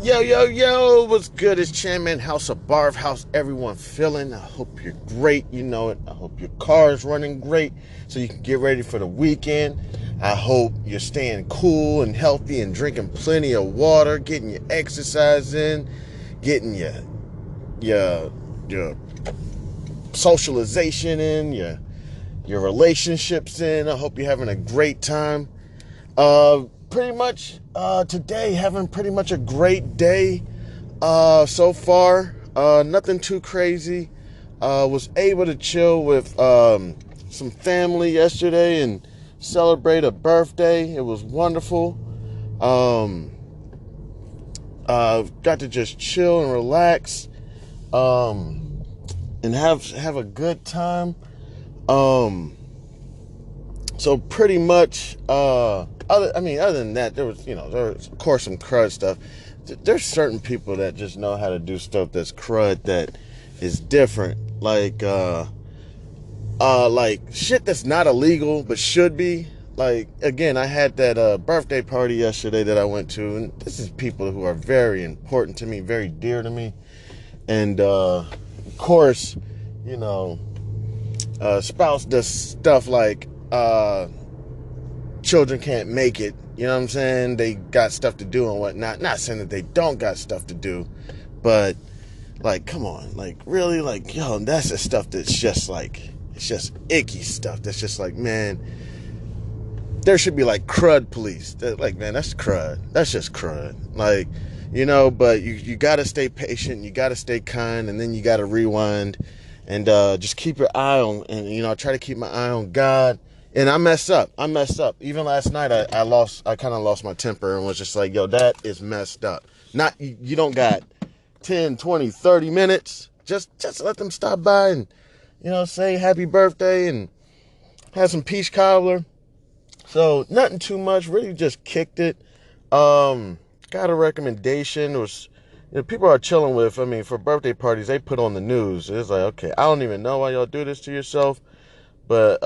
Yo, yo, yo, what's good? It's Chairman House of Barf. How's everyone feeling? I hope you're great. You know it. I hope your car is running great so you can get ready for the weekend. I hope you're staying cool and healthy and drinking plenty of water, getting your exercise in, getting your socialization in, your relationships in. I hope you're having a great time. Pretty much today having pretty much a great day so far. Nothing too crazy. Was able to chill with some family yesterday and celebrate a birthday. It was wonderful. Um, got to just chill and relax and have a good time. So pretty much, other than that, there was of course some crud stuff. There's certain people that just know how to do stuff that's crud that is different, like shit that's not illegal but should be. Like again, I had that birthday party yesterday that I went to, and this is people who are very important to me, very dear to me, and of course, you know, spouse does stuff like children can't make it. You know what I'm saying? They got stuff to do and whatnot. Not saying that they don't got stuff to do, but like, come on, like really, like yo, that's the stuff that's just like it's just icky stuff. That's just like, man, there should be like crud police. Like, man, that's crud. That's just crud. Like, you know, but you got to stay patient. You got to stay kind, and then you got to rewind and just keep your eye on. And you know, I try to keep my eye on God. And I messed up. Even last night, I kind of lost my temper and was just like, yo, that is messed up. Not, you don't got 10, 20, 30 minutes. Just let them stop by and, you know, say happy birthday and have some peach cobbler. So nothing too much, really just kicked it. Got a recommendation. It was, you know, people are chilling with, I mean, for birthday parties, they put on the news. It's like, okay, I don't even know why y'all do this to yourself. But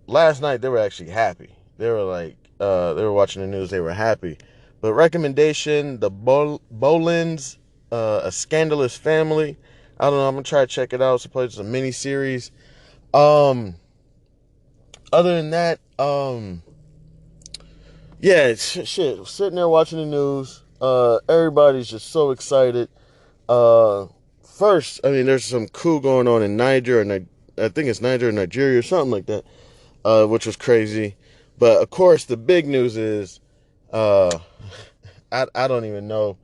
last night they were actually happy. They were like, they were watching the news. They were happy. But recommendation: the Bolins, A Scandalous Family. I don't know. I'm gonna try to check it out. Suppose it's a mini series. Um, Other than that, yeah, shit. Sitting there watching the news. Everybody's just so excited. Uh, First, I mean, there's some coup going on in Niger, and I think it's Niger or Nigeria or something like that. Which was crazy. But of course, the big news is uh, I don't even know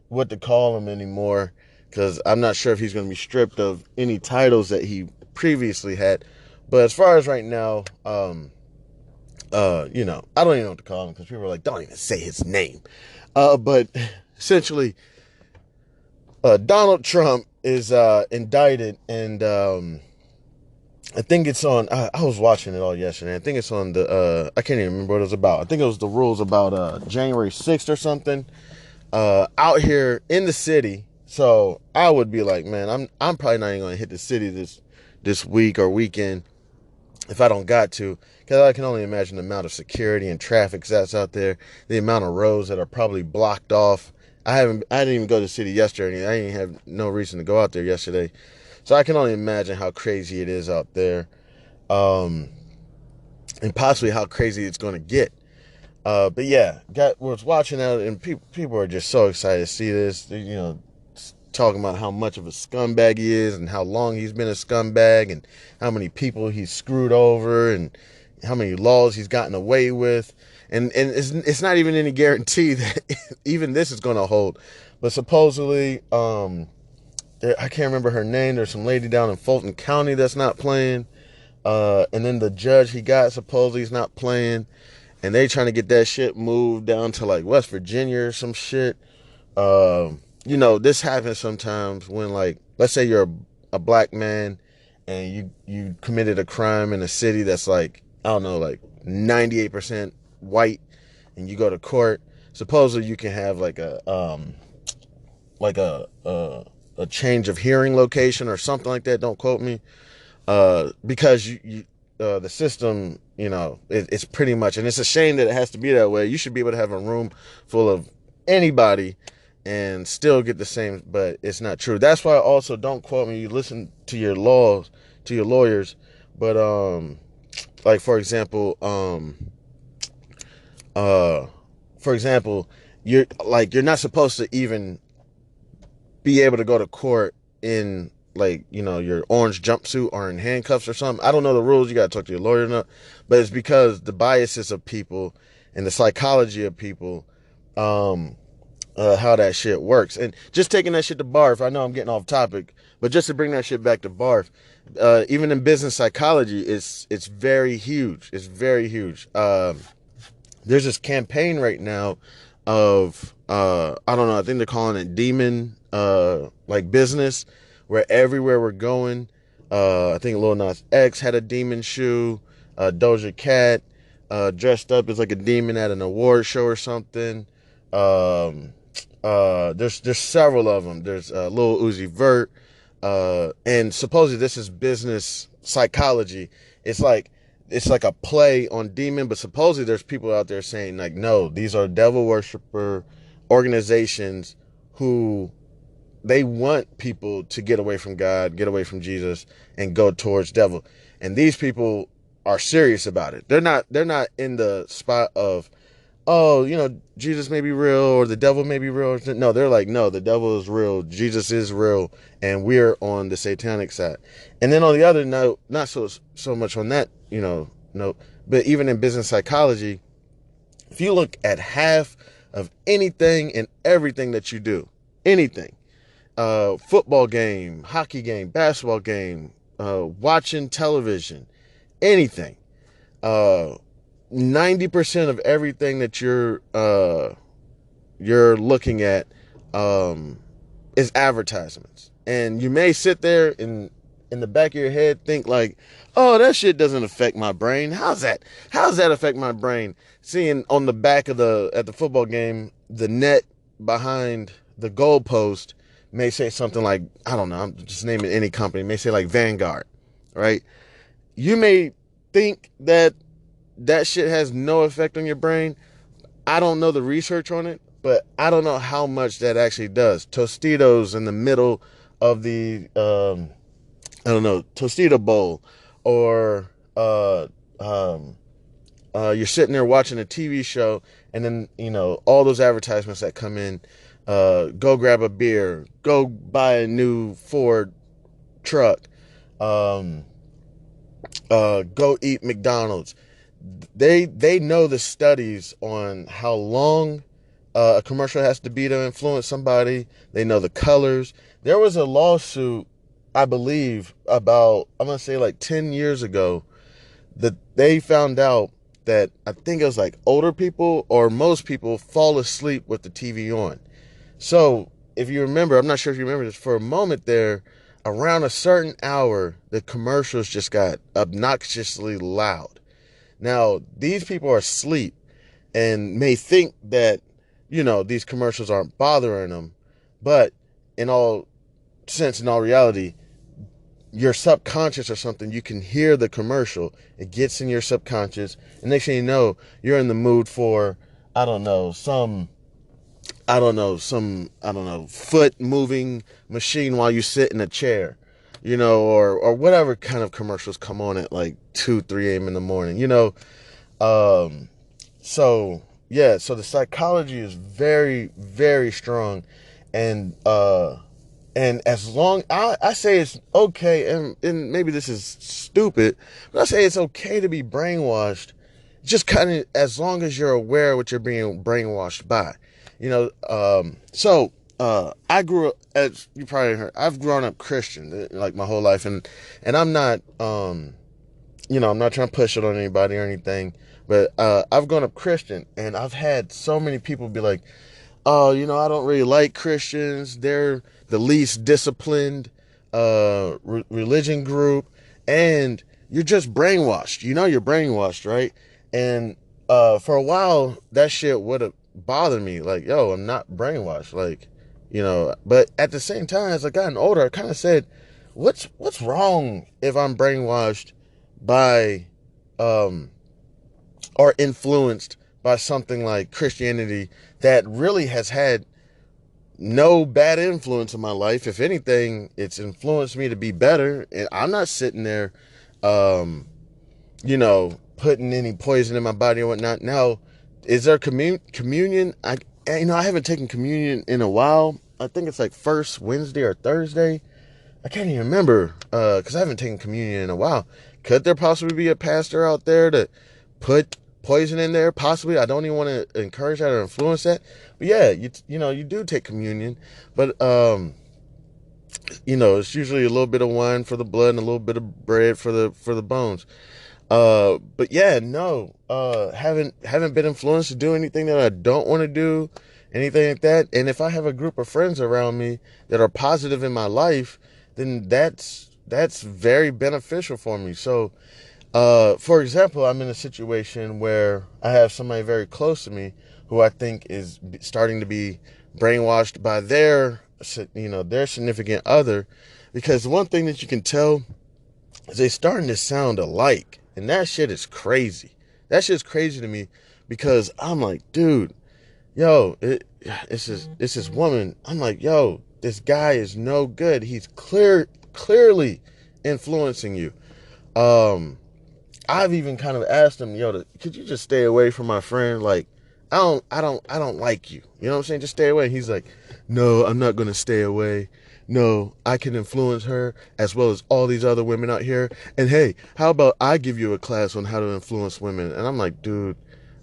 what to call him anymore because I'm not sure if he's going to be stripped of any titles that he previously had. But as far as right now, you know, I don't even know what to call him because people are like, don't even say his name. But essentially, Donald Trump is indicted and I think it's on. I was watching it all yesterday. I think it's on the. I can't even remember what it was about. I think it was the rules about January 6th or something. Out here in the city. So I would be like, man, I'm probably not even gonna hit the city this week or weekend if I don't got to, because I can only imagine the amount of security and traffic that's out there, the amount of roads that are probably blocked off. I didn't even go to the city yesterday. I didn't have no reason to go out there yesterday. So I can only imagine how crazy it is out there, um, and possibly how crazy it's going to get. But yeah, was watching that, and people are just so excited to see this. You know, talking about how much of a scumbag he is, and how long he's been a scumbag, and how many people he's screwed over, and how many laws he's gotten away with. And it's not even any guarantee that even this is going to hold. But supposedly, I can't remember her name. There's some lady down in Fulton County that's not playing. And then the judge he got supposedly is not playing. And they trying to get that shit moved down to like West Virginia or some shit. You know, this happens sometimes when, like, let's say you're a black man and you committed a crime in a city that's like, I don't know, like 98% white, and you go to court. Supposedly you can have like like a change of hearing location or something like that. Don't quote me. Because the system, you know, it's pretty much, and it's a shame that it has to be that way. You should be able to have a room full of anybody, and still get the same, but it's not true. That's why also don't quote me. You listen to your laws, to your lawyers, but like for example, uh, for example, you're not supposed to even be able to go to court in like your orange jumpsuit or in handcuffs or something. I don't know the rules. You gotta talk to your lawyer, but it's because the biases of people and the psychology of people. How that shit works. And just taking that shit to barf, I know I'm getting off topic, but just to bring that shit back to barf, even in business psychology, it's very huge. It's very huge. There's this campaign right now of I don't know, I think they're calling it demon like business, where everywhere we're going, I think Lil Nas X had a demon shoe, Doja Cat dressed up as like a demon at an award show or something. There's several of them. There's Lil Uzi Vert, and supposedly this is business psychology. It's like a play on demon, but supposedly there's people out there saying like, no, these are devil worshiper organizations who they want people to get away from God, get away from Jesus, and go towards devil. And these people are serious about it. They're not in the spot of, oh, Jesus may be real or the devil may be real. No, they're like, no, the devil is real, Jesus is real, and we're on the satanic side. And then on the other note, not so much on that, note, but even in business psychology, if you look at half of anything and everything that you do, anything, football game, hockey game, basketball game, watching television, anything, 90% of everything that you're looking at is advertisements. And you may sit there in the back of your head think like, oh, that shit doesn't affect my brain. How's that affect my brain? Seeing on the back of at the football game, the net behind the goalpost may say something like, I don't know, I'm just naming any company, may say like Vanguard, right? You may think that shit has no effect on your brain. I don't know the research on it, but I don't know how much that actually does. Tostitos in the middle of the, I don't know, Tostito bowl, or you're sitting there watching a TV show, and then all those advertisements that come in. Go grab a beer. Go buy a new Ford truck. Go eat McDonald's. They know the studies on how long a commercial has to be to influence somebody. They know the colors. There was a lawsuit, I believe, about, I'm going to say like 10 years ago, that they found out that, I think it was like older people or most people fall asleep with the TV on. So if you remember, I'm not sure if you remember this, for a moment there, around a certain hour, the commercials just got obnoxiously loud. Now, these people are asleep and may think that, these commercials aren't bothering them. But in all sense, in all reality, your subconscious or something, you can hear the commercial. It gets in your subconscious. And next thing you know, you're in the mood for, I don't know, some foot moving machine while you sit in a chair, or whatever kind of commercials come on at like 2, 3 a.m. in the morning, So yeah, so the psychology is very, very strong. And as long, I say it's okay, and maybe this is stupid, but I say it's okay to be brainwashed, just kind of as long as you're aware of what you're being brainwashed by. So I grew up, as you probably heard, I've grown up Christian like my whole life, and I'm not I'm not trying to push it on anybody or anything, but I've grown up Christian, and I've had so many people be like, oh, I don't really like Christians. They're the least disciplined religion group, and you're just brainwashed. You're brainwashed, right? And for a while, that shit would have bothered me. Like, yo, I'm not brainwashed. Like, but at the same time, as I gotten older, I kind of said, what's wrong if I'm brainwashed by or influenced by something like Christianity that really has had no bad influence in my life. If anything, it's influenced me to be better. And I'm not sitting there, putting any poison in my body or whatnot. Now, is there communion? I haven't taken communion in a while. I think it's like first Wednesday or Thursday. I can't even remember because I haven't taken communion in a while. Could there possibly be a pastor out there that put poison in there? Possibly. I don't even want to encourage that or influence that. But yeah, you do take communion, but it's usually a little bit of wine for the blood and a little bit of bread for the bones. But yeah, no, haven't been influenced to do anything that I don't want to do, anything like that. And if I have a group of friends around me that are positive in my life, then that's very beneficial for me. So, for example, I'm in a situation where I have somebody very close to me who I think is starting to be brainwashed by their significant other, because one thing that you can tell is they starting to sound alike, and that shit is crazy. That shit's crazy to me because I'm like, dude, yo, it's this woman. I'm like, yo, this guy is no good. He's clearly influencing you. I've even kind of asked him, yo, could you just stay away from my friend? Like, I don't like you. You know what I'm saying? Just stay away. He's like, no, I'm not gonna stay away. No, I can influence her as well as all these other women out here. And hey, how about I give you a class on how to influence women? And I'm like, dude,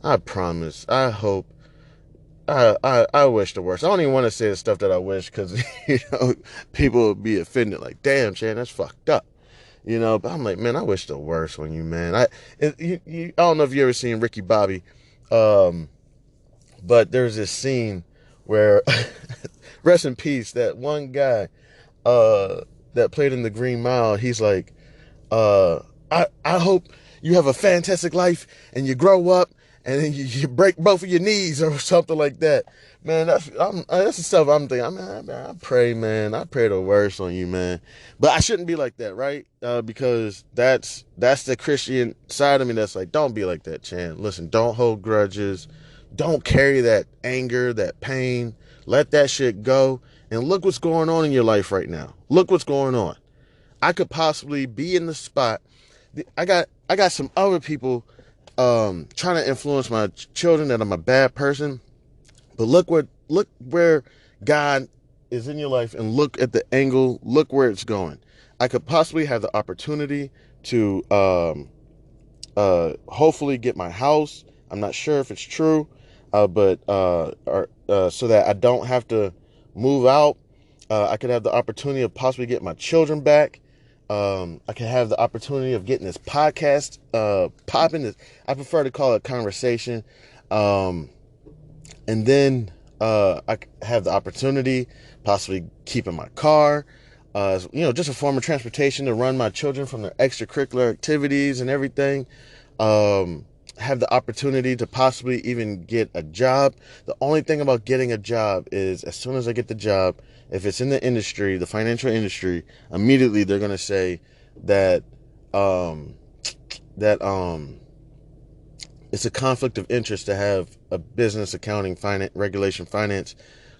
I promise. I hope. I wish the worst. I don't even want to say the stuff that I wish because people would be offended. Like, damn, Chan, that's fucked up. But I'm like, man, I wish the worst on you, man. I don't know if you ever seen Ricky Bobby, um, but there's this scene where, rest in peace, that one guy, that played in the Green Mile. He's like, uh, I hope you have a fantastic life and you grow up and then you break both of your knees or something like that. Man, that's the stuff I'm thinking. I pray, man. I pray the worst on you, man. But I shouldn't be like that, right? Because that's the Christian side of me that's like, don't be like that, Chan. Listen, don't hold grudges. Don't carry that anger, that pain. Let that shit go. And look what's going on in your life right now. Look what's going on. I could possibly be in the spot. I got some other people trying to influence my children that I'm a bad person. But look where God is in your life and look at the angle, look where it's going. I could possibly have the opportunity to hopefully get my house. I'm not sure if it's true, but so that I don't have to move out. I could have the opportunity of possibly getting my children back. I could have the opportunity of getting this podcast popping. I prefer to call it conversation. And then I have the opportunity possibly keeping my car, just a form of transportation to run my children from their extracurricular activities and everything. Have the opportunity to possibly even get a job. The only thing about getting a job is as soon as I get the job, if it's in the industry, the financial industry, immediately they're going to say that it's a conflict of interest to have a business, accounting, finance, regulation, finance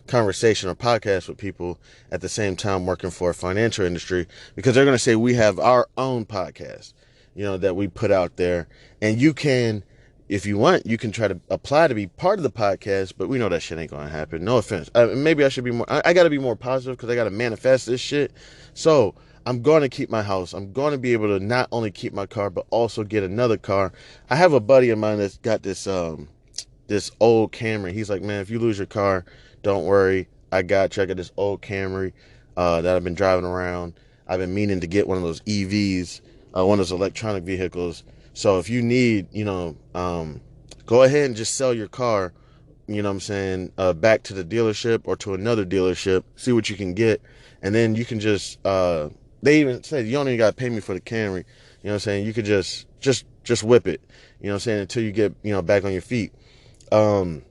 conversation or podcast with people at the same time working for a financial industry, because they're going to say we have our own podcast, that we put out there. And you can, if you want, you can try to apply to be part of the podcast, but we know that shit ain't going to happen. No offense. Maybe I should be more, I got to be more positive because I got to manifest this shit. So I'm going to keep my house. I'm going to be able to not only keep my car, but also get another car. I have a buddy of mine that's got this old Camry. He's like, man, if you lose your car, don't worry. I got you. I got this old Camry that I've been driving around. I've been meaning to get one of those EVs, one of those electronic vehicles. So if you need, go ahead and just sell your car, what I'm saying, back to the dealership or to another dealership, see what you can get. And then you can just, they even said, you don't even got to pay me for the Camry. You know what I'm saying? You could just whip it, until you get, back on your feet. As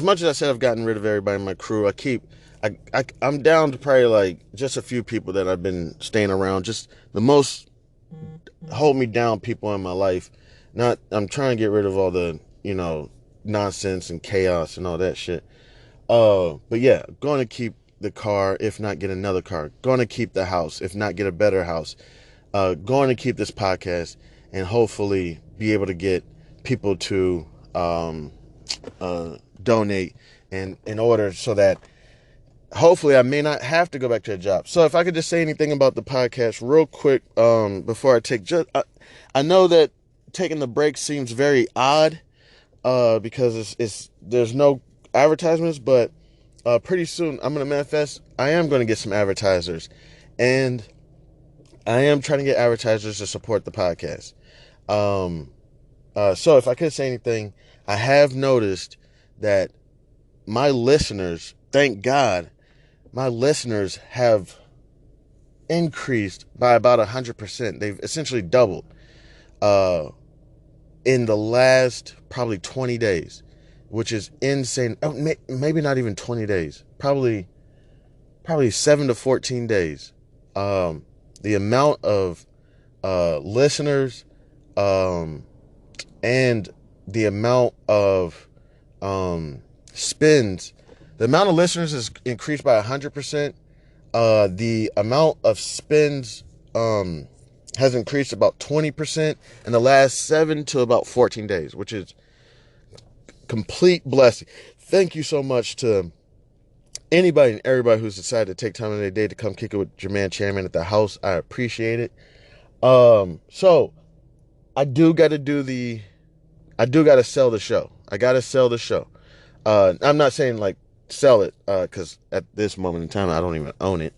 much as I said I've gotten rid of everybody in my crew, I'm down to probably like just a few people that I've been staying around. Just the most hold me down people in my life. I'm trying to get rid of all the, nonsense and chaos and all that shit. But yeah, going to keep the car, if not get another car. Going to keep the house, if not get a better house. Going to keep this podcast and hopefully be able to get people to donate and in order so that hopefully I may not have to go back to a job. So if I could just say anything about the podcast real quick before I take I know that taking the break seems very odd because it's there's no advertisements, but pretty soon I'm going to manifest. I am going to get some advertisers, and I am trying to get advertisers to support the podcast. So if I could say anything, I have noticed that my listeners, thank God, my listeners have increased by about 100%. They've essentially doubled in the last probably 20 days, which is insane. Oh, maybe not even 20 days, probably 7 to 14 days. The amount of listeners and the amount of spins, the amount of listeners has increased by 100%. The amount of spins has increased about 20% in the last 7 to about 14 days, which is complete blessing. Thank you so much to anybody and everybody who's decided to take time in their day to come kick it with your man Chairman at the house. I appreciate it. So I do got to sell the show. I got to sell the show. I'm not saying like sell it, cause at this moment in time, I don't even own it,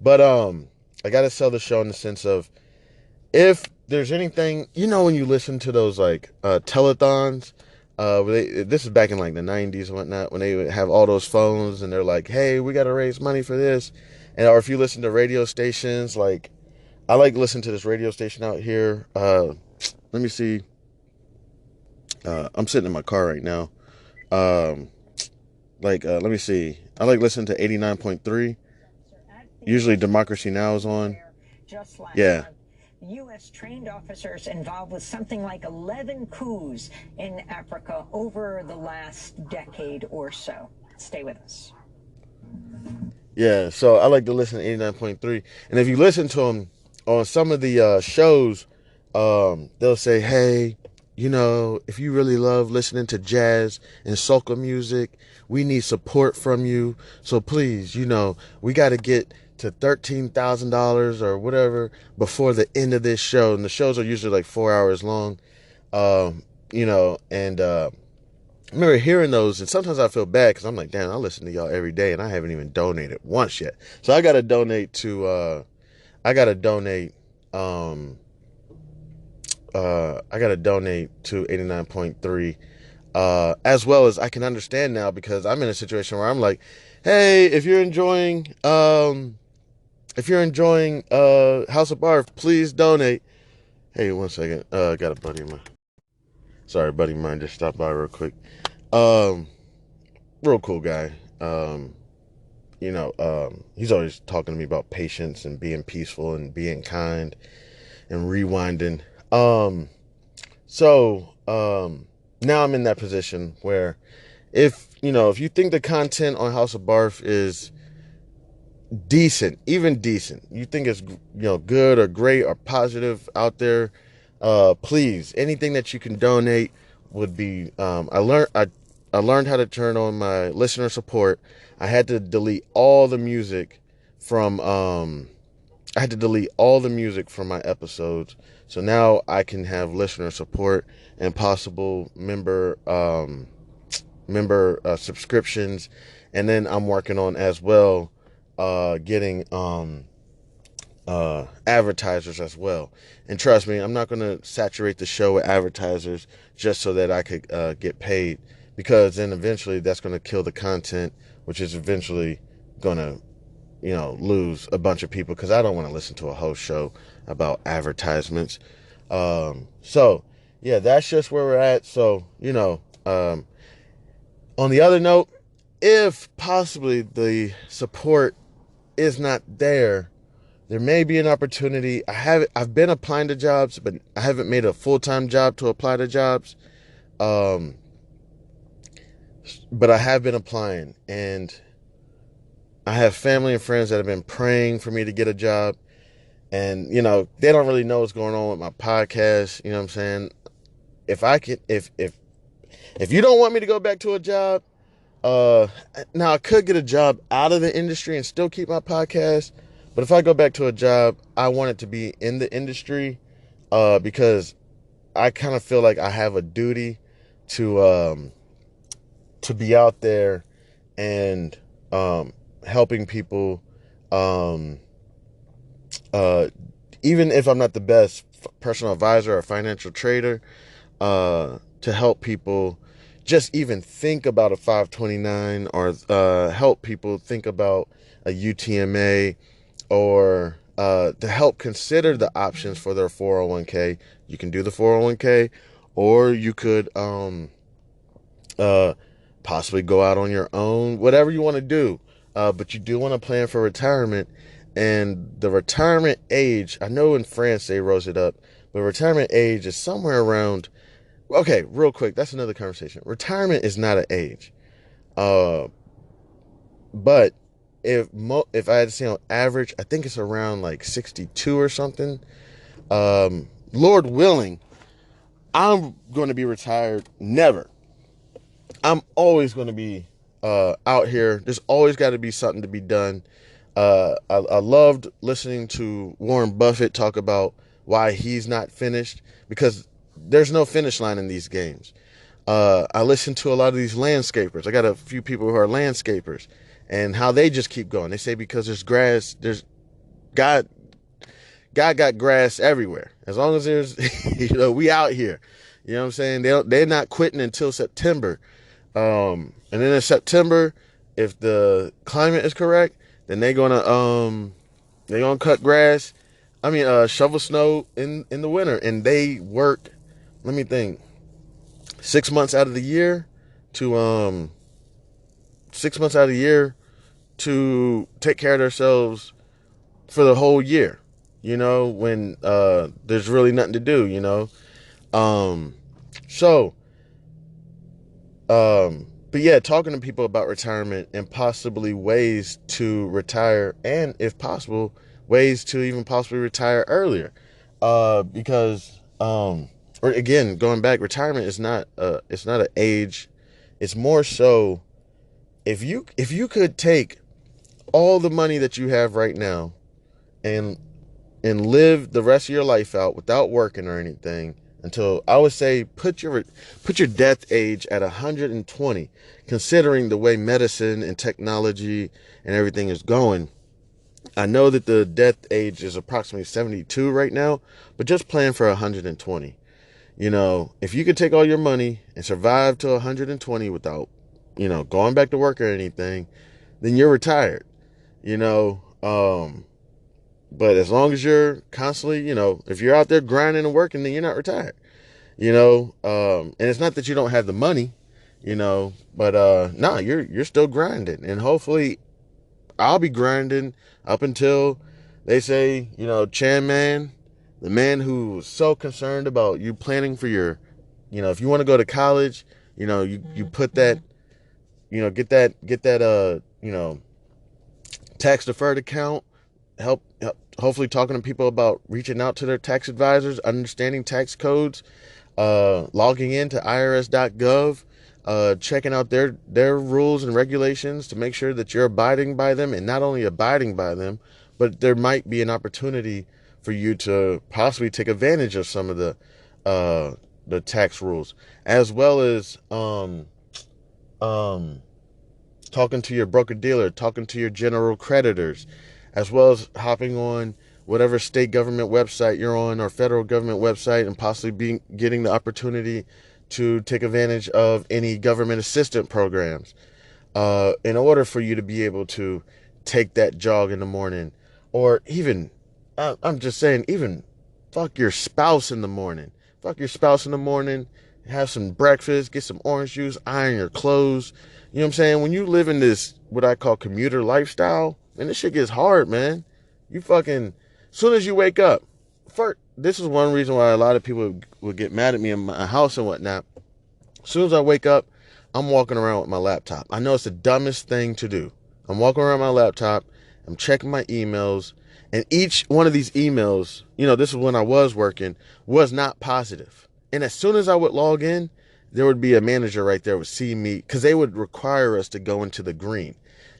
but, I got to sell the show in the sense of if there's anything, when you listen to those like, telethons, this is back in like the 90s and whatnot, when they would have all those phones and they're like, hey, we got to raise money for this. And, or if you listen to radio stations, like I like listening to this radio station out here. Let me see. I'm sitting in my car right now. Let me see. I like listening to 89.3. Usually Democracy Now! Is on. Yeah. U.S. trained officers involved with something like 11 coups in Africa over the last decade or so. Stay with us. Yeah, so I like to listen to 89.3. And if you listen to them on some of the shows, they'll say, hey, if you really love listening to jazz and soca music, we need support from you. So please, we got to get to $13,000 or whatever before the end of this show. And the shows are usually like 4 hours long, and I remember hearing those, and sometimes I feel bad because I'm like, damn, I listen to y'all every day and I haven't even donated once yet. So I got to donate to, I got to donate to 89.3, as well as I can understand now because I'm in a situation where I'm like, hey, if you're enjoying House of Barf, please donate. Hey, one second. I got a buddy of mine. Sorry, buddy of mine just stopped by real quick. Real cool guy. He's always talking to me about patience and being peaceful and being kind and rewinding. Now I'm in that position where if you think the content on House of Barf is decent, even decent, you think it's, good or great or positive out there, please, anything that you can donate would be, I learned how to turn on my listener support. I had to delete all the music from, my episodes. So now I can have listener support and possible member subscriptions. And then I'm working on as well, getting, advertisers as well. And trust me, I'm not going to saturate the show with advertisers just so that I could, get paid, because then eventually that's going to kill the content, which is eventually going to, lose a bunch of people, because I don't want to listen to a whole show about advertisements. So yeah, that's just where we're at. So, on the other note, if possibly the support is not there, there may be an opportunity. I've been applying to jobs, but I haven't made a full-time job to apply to jobs. but I have been applying, and I have family and friends that have been praying for me to get a job. And, they don't really know what's going on with my podcast. You know what I'm saying? If I could, if you don't want me to go back to a job, uh, now I could get a job out of the industry and still keep my podcast. But if I go back to a job, I want it to be in the industry, because I kind of feel like I have a duty to be out there and helping people, um, uh, even if I'm not the best personal advisor or financial trader, to help people just even think about a 529, or help people think about a UTMA, or to help consider the options for their 401k. You can do the 401k, or you could uh, possibly go out on your own, whatever you want to do. But you do want to plan for retirement. And the retirement age, I know in France they rose it up, but retirement age is somewhere around. Okay, real quick, that's another conversation. Retirement is not an age. Uh, but if I had to say on average, I think it's around like 62 or something. Lord willing, I'm going to be retired. Never. I'm always going to be out here. There's always got to be something to be done. I loved listening to Warren Buffett talk about why he's not finished, because there's no finish line in these games. I listen to a lot of these landscapers. I got a few people who are landscapers, and how they just keep going. They say because there's grass, there's God. God got grass everywhere. As long as there's, we out here. You know what I'm saying? They're not quitting until September. And then in September, if the climate is correct, then they're gonna cut grass. I mean, shovel snow in the winter, and they work. Let me think. 6 months out of the year to 6 months out of the year to take care of themselves for the whole year. When there's really nothing to do. Um, so but yeah, talking to people about retirement and possibly ways to retire, and if possible, ways to even possibly retire earlier. Because or again, going back, retirement is not it's not an age. It's more so, if you could take all the money that you have right now and live the rest of your life out without working or anything, until, I would say, put your death age at 120, considering the way medicine and technology and everything is going. I know that the death age is approximately 72 right now, but just plan for 120. If you could take all your money and survive to 120 without, going back to work or anything, then you're retired. you know um but as long as you're constantly, if you're out there grinding and working, then you're not retired. And it's not that you don't have the money, but nah, you're still grinding, and hopefully I'll be grinding up until they say, Chan Man, the man who's so concerned about you planning for your, if you want to go to college, you put that, get that tax deferred account, hopefully talking to people about reaching out to their tax advisors, understanding tax codes, logging into irs.gov, checking out their rules and regulations to make sure that you're abiding by them, and not only abiding by them, but there might be an opportunity for you to possibly take advantage of some of the tax rules, as well as talking to your broker dealer, talking to your general creditors, as well as hopping on whatever state government website you're on, or federal government website, and possibly getting the opportunity to take advantage of any government assistance programs, in order for you to be able to take that jog in the morning. Or even, I'm just saying, even fuck your spouse in the morning. Fuck your spouse in the morning, have some breakfast, get some orange juice, iron your clothes. You know what I'm saying? When you live in this, what I call commuter lifestyle, man, this shit gets hard, man. You fucking, soon as you wake up, first, this is one reason why a lot of people would get mad at me in my house and whatnot. As soon as I wake up, I'm walking around with my laptop. I know it's the dumbest thing to do. I'm walking around with my laptop. I'm checking my emails. And each one of these emails, this is when I was working, was not positive. And as soon as I would log in, there would be a manager right there would see me because they would require us to go into the green.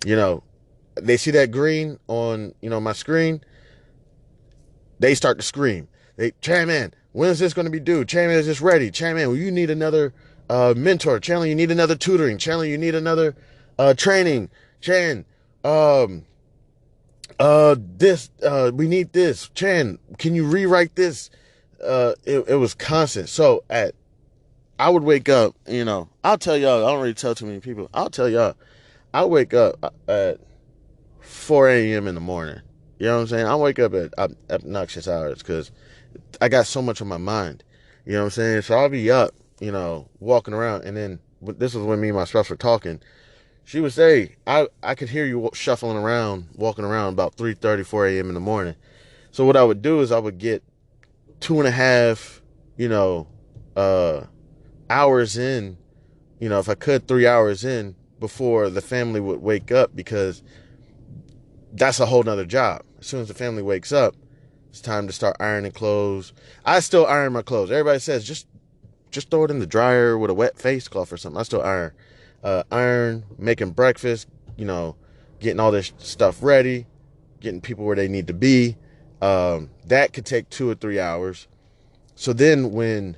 They see that green on, my screen. They start to scream. Chairman, when is this going to be due? Chairman, is this ready? Chairman, well, you need another mentor. Chairman, you need another tutoring. Chairman, you need another training. Chan, we need this. Chan, can you rewrite this? It was constant. So I would wake up, I'll tell y'all, I don't really tell too many people. I'll tell y'all, I wake up at 4 a.m. in the morning. You know what I'm saying? I wake up at obnoxious hours because I got so much on my mind. You know what I'm saying? So I'll be up, walking around. And then this was when me and my spouse were talking. She would say, I could hear you shuffling around, walking around about 3:30, 4 a.m. in the morning. So what I would do is I would get 2.5, hours in, if I could, 3 hours in before the family would wake up, because that's a whole nother job. As soon as the family wakes up, it's time to start ironing clothes. I still iron my clothes. Everybody says just throw it in the dryer with a wet face cloth or something. I still iron, making breakfast, getting all this stuff ready, getting people where they need to be. That could take 2 or 3 hours. So then when,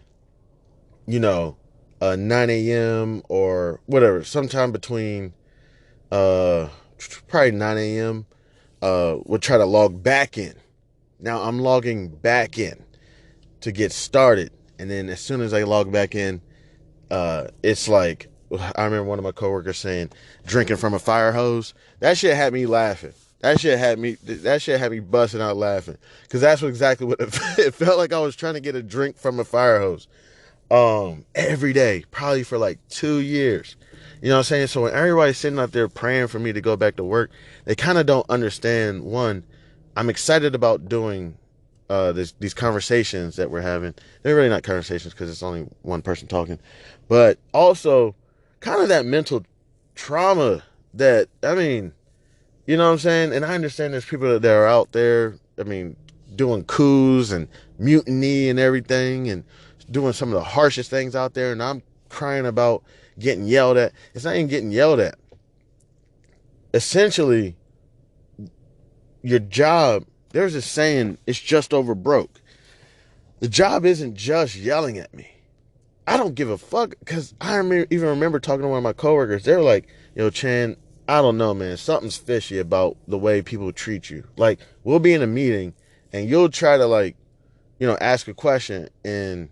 9 a.m. or whatever, sometime between probably 9 a.m., would try to log back in. Now I'm logging back in to get started. And then as soon as I log back in, it's like, I remember one of my coworkers saying, drinking from a fire hose. That shit had me laughing. That shit had me busting out laughing. Because that's exactly what it felt like. I was trying to get a drink from a fire hose. Every day, probably for like 2 years. You know what I'm saying? So when everybody's sitting out there praying for me to go back to work, they kind of don't understand. One, I'm excited about doing these conversations that we're having. They're really not conversations because it's only one person talking. But also kind of that mental trauma that, you know what I'm saying? And I understand there's people that are out there, doing coups and mutiny and everything and doing some of the harshest things out there. And I'm crying about getting yelled at. It's not even getting yelled at. Essentially, your job, there's a saying, it's just over broke. The job isn't just yelling at me. I don't give a fuck, because I even remember talking to one of my coworkers. They were like, yo, Chan, I don't know, man. Something's fishy about the way people treat you. Like, we'll be in a meeting and you'll try to ask a question and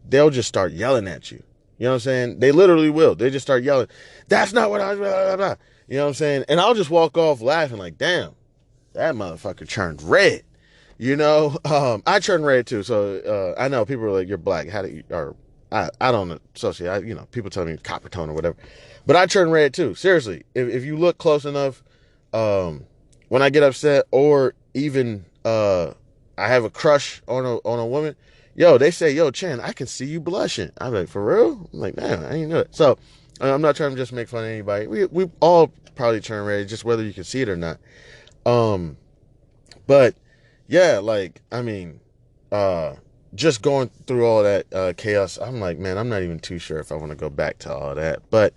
they'll just start yelling at you. You know what I'm saying? They literally will. They just start yelling. That's not what I was, blah, blah, blah. You know what I'm saying? And I'll just walk off laughing like, damn, that motherfucker turned red. I turned red too. So I know people are like, you're black. How do you, or I don't associate, people tell me copper tone or whatever. But I turn red too. Seriously, if you look close enough, when I get upset, or even I have a crush on a woman, they say, yo, Chan, I can see you blushing. I'm like, for real? I'm like, man, I didn't know it. So I'm not trying to just make fun of anybody. We all probably turn red, just whether you can see it or not. But yeah, just going through all that chaos, I'm like, man, I'm not even too sure if I want to go back to all that. But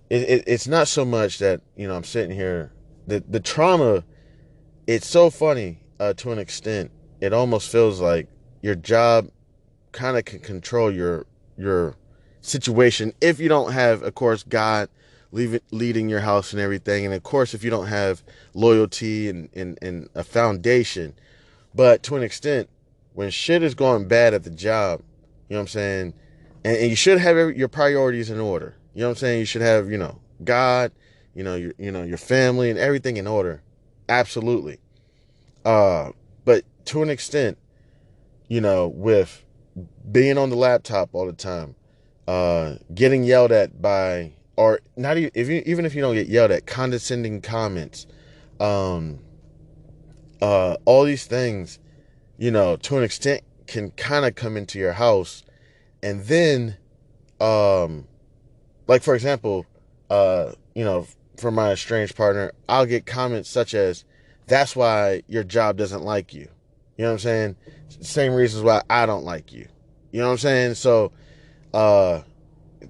it's not so much that I'm sitting here. The trauma, it's so funny to an extent. It almost feels like your job kind of can control your situation if you don't have, of course, God leading your house and everything, and of course if you don't have loyalty and a foundation. But to an extent, when shit is going bad at the job, you know what I'm saying, and you should have your priorities in order. You know what I'm saying? You should have, God, your family and everything in order. Absolutely. But to an extent, with being on the laptop all the time, getting yelled at by, or not even if you don't get yelled at, condescending comments, all these things, to an extent can kind of come into your house. And then um, like for example, you know, from my estranged partner, I'll get comments such as, "That's why your job doesn't like you." You know what I'm saying? Same reasons why I don't like you. You know what I'm saying? So, uh,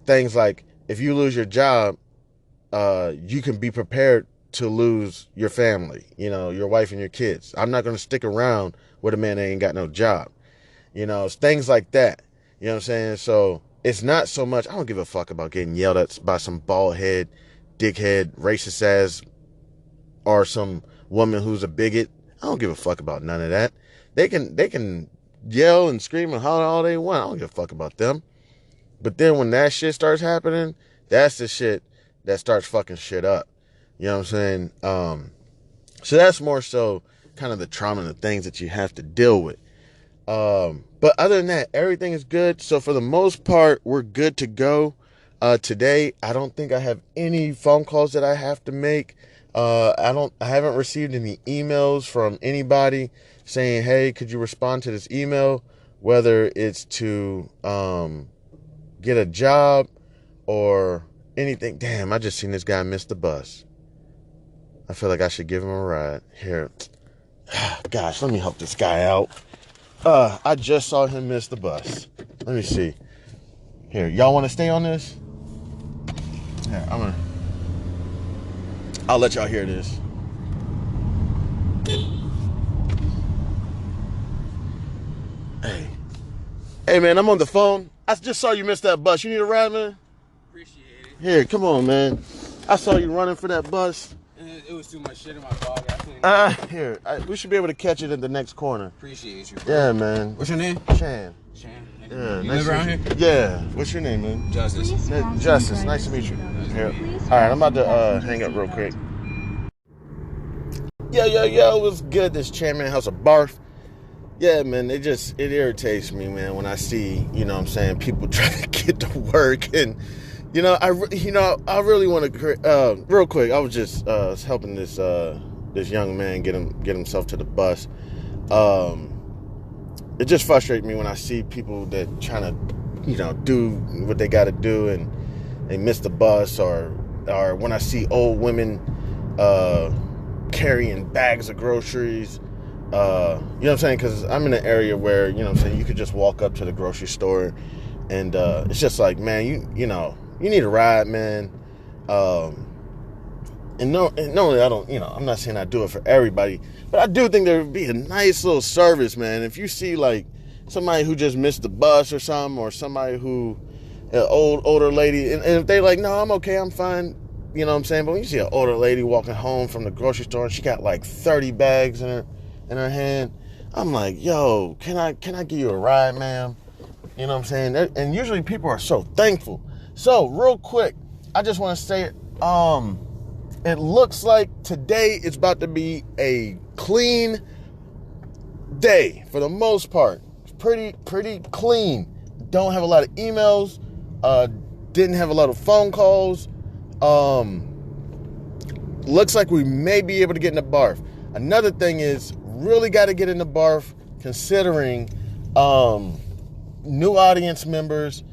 things like if you lose your job, you can be prepared to lose your family. You know, your wife and your kids. I'm not going to stick around with a man that ain't got no job. You know, it's things like that. You know what I'm saying? So it's not so much, I don't give a fuck about getting yelled at by some bald head, dickhead, racist ass, or some woman who's a bigot. I don't give a fuck about none of that. They can yell and scream and holler all they want. I don't give a fuck about them. But then when that shit starts happening, that's the shit that starts fucking shit up. You know what I'm saying? So that's more so kind of the trauma and the things that you have to deal with. But other than that, everything is good. So for the most part, we're good to go. Today, I don't think I have any phone calls that I have to make. I haven't received any emails from anybody saying, "Hey, could you respond to this email?" Whether it's to, get a job or anything. Damn, I just seen this guy miss the bus. I feel like I should give him a ride. Here, gosh, let me help this guy out. I just saw him miss the bus. Let me see. Here, y'all want to stay on this? Here, I'll let y'all hear this. Hey. Hey, man, I'm on the phone. I just saw you miss that bus. You need a ride, man? Appreciate it. Here, come on, man. I saw you running for that bus. It was too much shit in my dog. Here, we should be able to catch it in the next corner. Appreciate you. Yeah, man. What's your name? Chan. Shan. Yeah, You nice live around here? Yeah. What's your name, man? Justice. Justice. Nice to meet you. Here. All right, I'm about to hang up real quick. Yo, what's good? This Chairman House of Barf. Yeah, man, it irritates me, man, when I see, you know what I'm saying, people trying to get to work. And, I really want to, real quick, I was just helping this young man get himself to the bus. It just frustrates me when I see people that trying to, do what they got to do and they miss the bus, or when I see old women carrying bags of groceries. You know what I'm saying? Because I'm in an area where, you know what I'm saying, you could just walk up to the grocery store and it's just like, man, you need a ride, man. And normally I don't, I'm not saying I do it for everybody, but I do think there would be a nice little service, man. If you see like somebody who just missed the bus or something, or somebody who, an older lady, and if they like, no, I'm okay, I'm fine. You know what I'm saying? But when you see an older lady walking home from the grocery store and she got like 30 bags in her hand, I'm like, yo, can I give you a ride, ma'am? You know what I'm saying? And usually people are so thankful. So real quick, I just want to say, it looks like today is about to be a clean day for the most part. It's pretty clean. Don't have a lot of emails. Didn't have a lot of phone calls. Looks like we may be able to get in the barf. Another thing is, really got to get in the barf considering new audience members,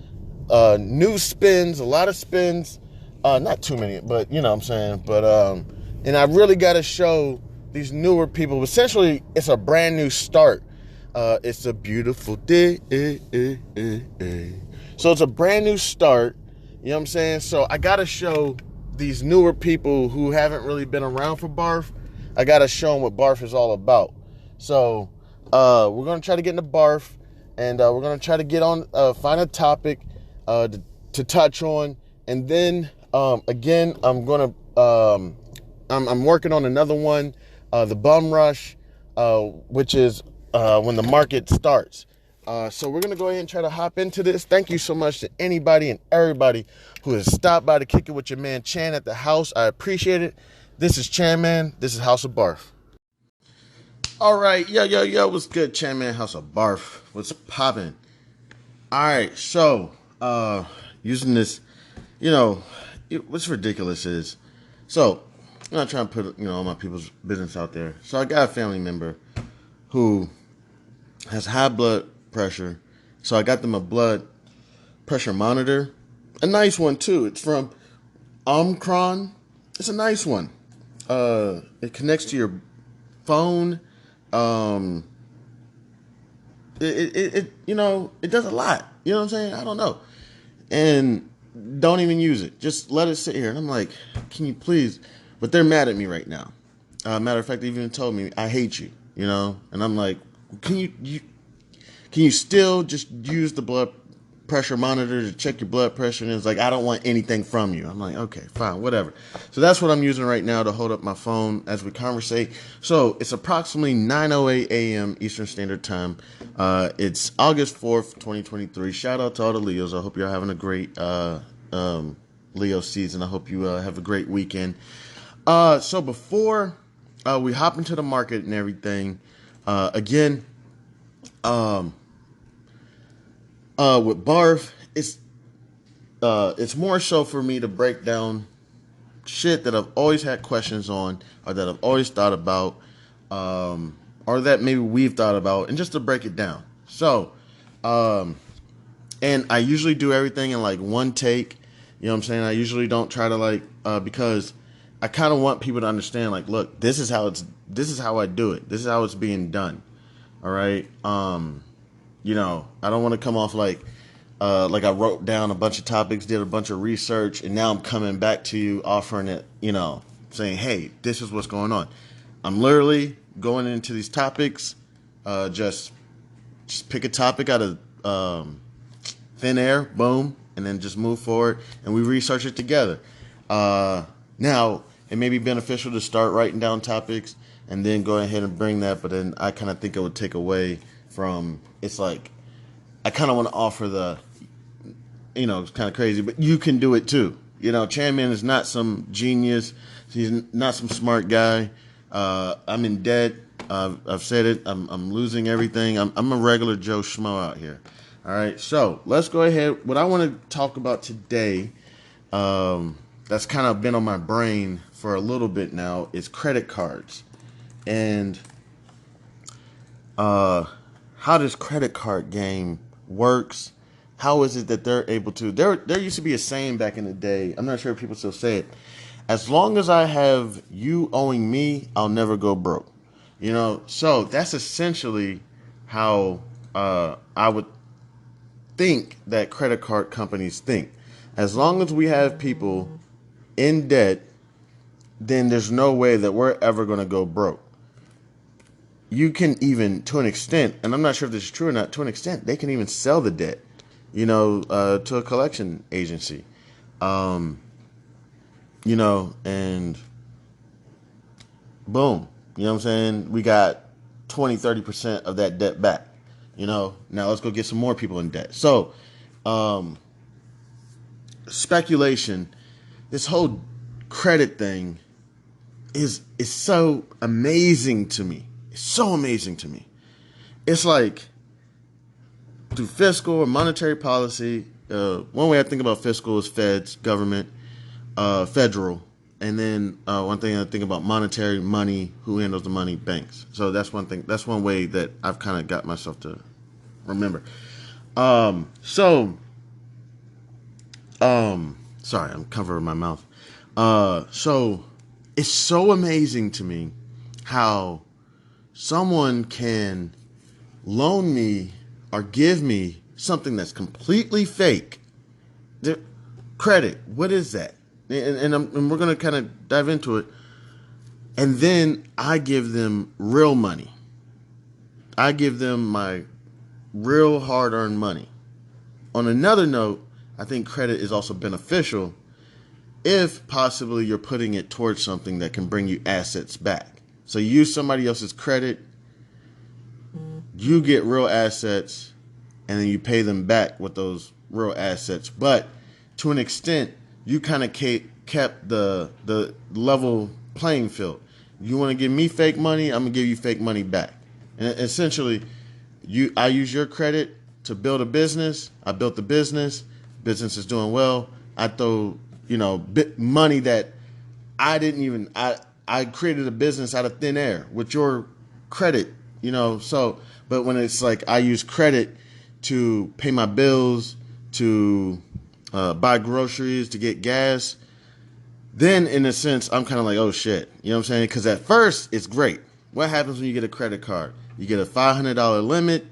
new spins, a lot of spins, not too many, but you know what I'm saying. But and I really got to show these newer people. Essentially, it's a brand new start. It's a beautiful day. So it's a brand new start. You know what I'm saying? So I got to show these newer people who haven't really been around for barf. I got to show them what barf is all about. So we're going to try to get into barf, and we're going to try to get on, find a topic to touch on. And then, again, I'm going to, I'm working on another one, the bum rush, which is when the market starts. So we're going to go ahead and try to hop into this. Thank you so much to anybody and everybody who has stopped by to kick it with your man Chan at the house. I appreciate it. This is Chan Man. This is House of Barf. All right. Yo. What's good, Chan Man? House of Barf. What's popping? All right. So, using this, what's ridiculous is, so I'm not trying to put, all my people's business out there. So I got a family member who has high blood pressure. So I got them a blood pressure monitor. a nice one too. It's from Omicron. It's a nice one. It connects to your phone. Um, it it does a lot. You know what I'm saying? I don't know. And don't even use it. Just let it sit here. And I'm like, can you please? But they're mad at me right now. Matter of fact, they even told me I hate you. And I'm like, can you still just use the blood pressure monitor to check your blood pressure? And it's like, I don't want anything from you. I'm like, okay, fine, whatever. So that's what I'm using right now to hold up my phone as we conversate. So it's approximately 9:08 a.m. Eastern Standard Time. It's August 4th, 2023. Shout out to all the Leos. I hope you're having a great Leo season. I hope you have a great weekend. So before we hop into the market and everything, again, with Barf, it's more so for me to break down shit that I've always had questions on, or that I've always thought about, or that maybe we've thought about, and just to break it down. So, and I usually do everything in like one take. You know what I'm saying? I usually don't try to because I kind of want people to understand, like, look, this is how I do it. This is how it's being done. All right. I don't want to come off like I wrote down a bunch of topics, did a bunch of research, and now I'm coming back to you offering it, saying, hey, this is what's going on. I'm literally going into these topics, just pick a topic out of thin air, boom, and then just move forward, and we research it together. Now, it may be beneficial to start writing down topics and then go ahead and bring that, but then I kind of think it would take away from, it's like, I kind of want to offer the, it's kind of crazy, but you can do it too. Chanman is not some genius. He's not some smart guy. I'm in debt. I've said it. I'm losing everything. I'm a regular Joe Schmo out here. All right. So let's go ahead. What I want to talk about today, that's kind of been on my brain for a little bit now, is credit cards. And how this credit card game works. How is it that they're able to? There used to be a saying back in the day. I'm not sure if people still say it. As long as I have you owing me, I'll never go broke. So that's essentially how I would think that credit card companies think. As long as we have people in debt, then there's no way that we're ever going to go broke. You can even, to an extent, and I'm not sure if this is true or not, to an extent, they can even sell the debt, to a collection agency. And boom, you know what I'm saying? We got 20-30% of that debt back. Now let's go get some more people in debt. So, speculation, this whole credit thing is so amazing to me. It's so amazing to me. It's like, through fiscal or monetary policy, one way I think about fiscal is feds, government, federal. And then one thing I think about monetary, money, who handles the money, banks. So that's one thing. That's one way that I've kind of got myself to remember. Sorry, I'm covering my mouth. So it's so amazing to me how someone can loan me or give me something that's completely fake. Credit, what is that? And we're going to kind of dive into it. And then I give them real money. I give them my real hard-earned money. On another note, I think credit is also beneficial if possibly you're putting it towards something that can bring you assets back. So you use somebody else's credit, you get real assets, and then you pay them back with those real assets. But to an extent, you kind of kept the level playing field. You want to give me fake money, I'm going to give you fake money back. And essentially, I use your credit to build a business. I built the business. Business is doing well. I throw, money that I didn't even, I created a business out of thin air with your credit, so, but when it's like I use credit to pay my bills, to buy groceries, to get gas, then in a sense, I'm kind of like, oh shit. You know what I'm saying? Because at first, it's great. What happens when you get a credit card? You get a $500 limit.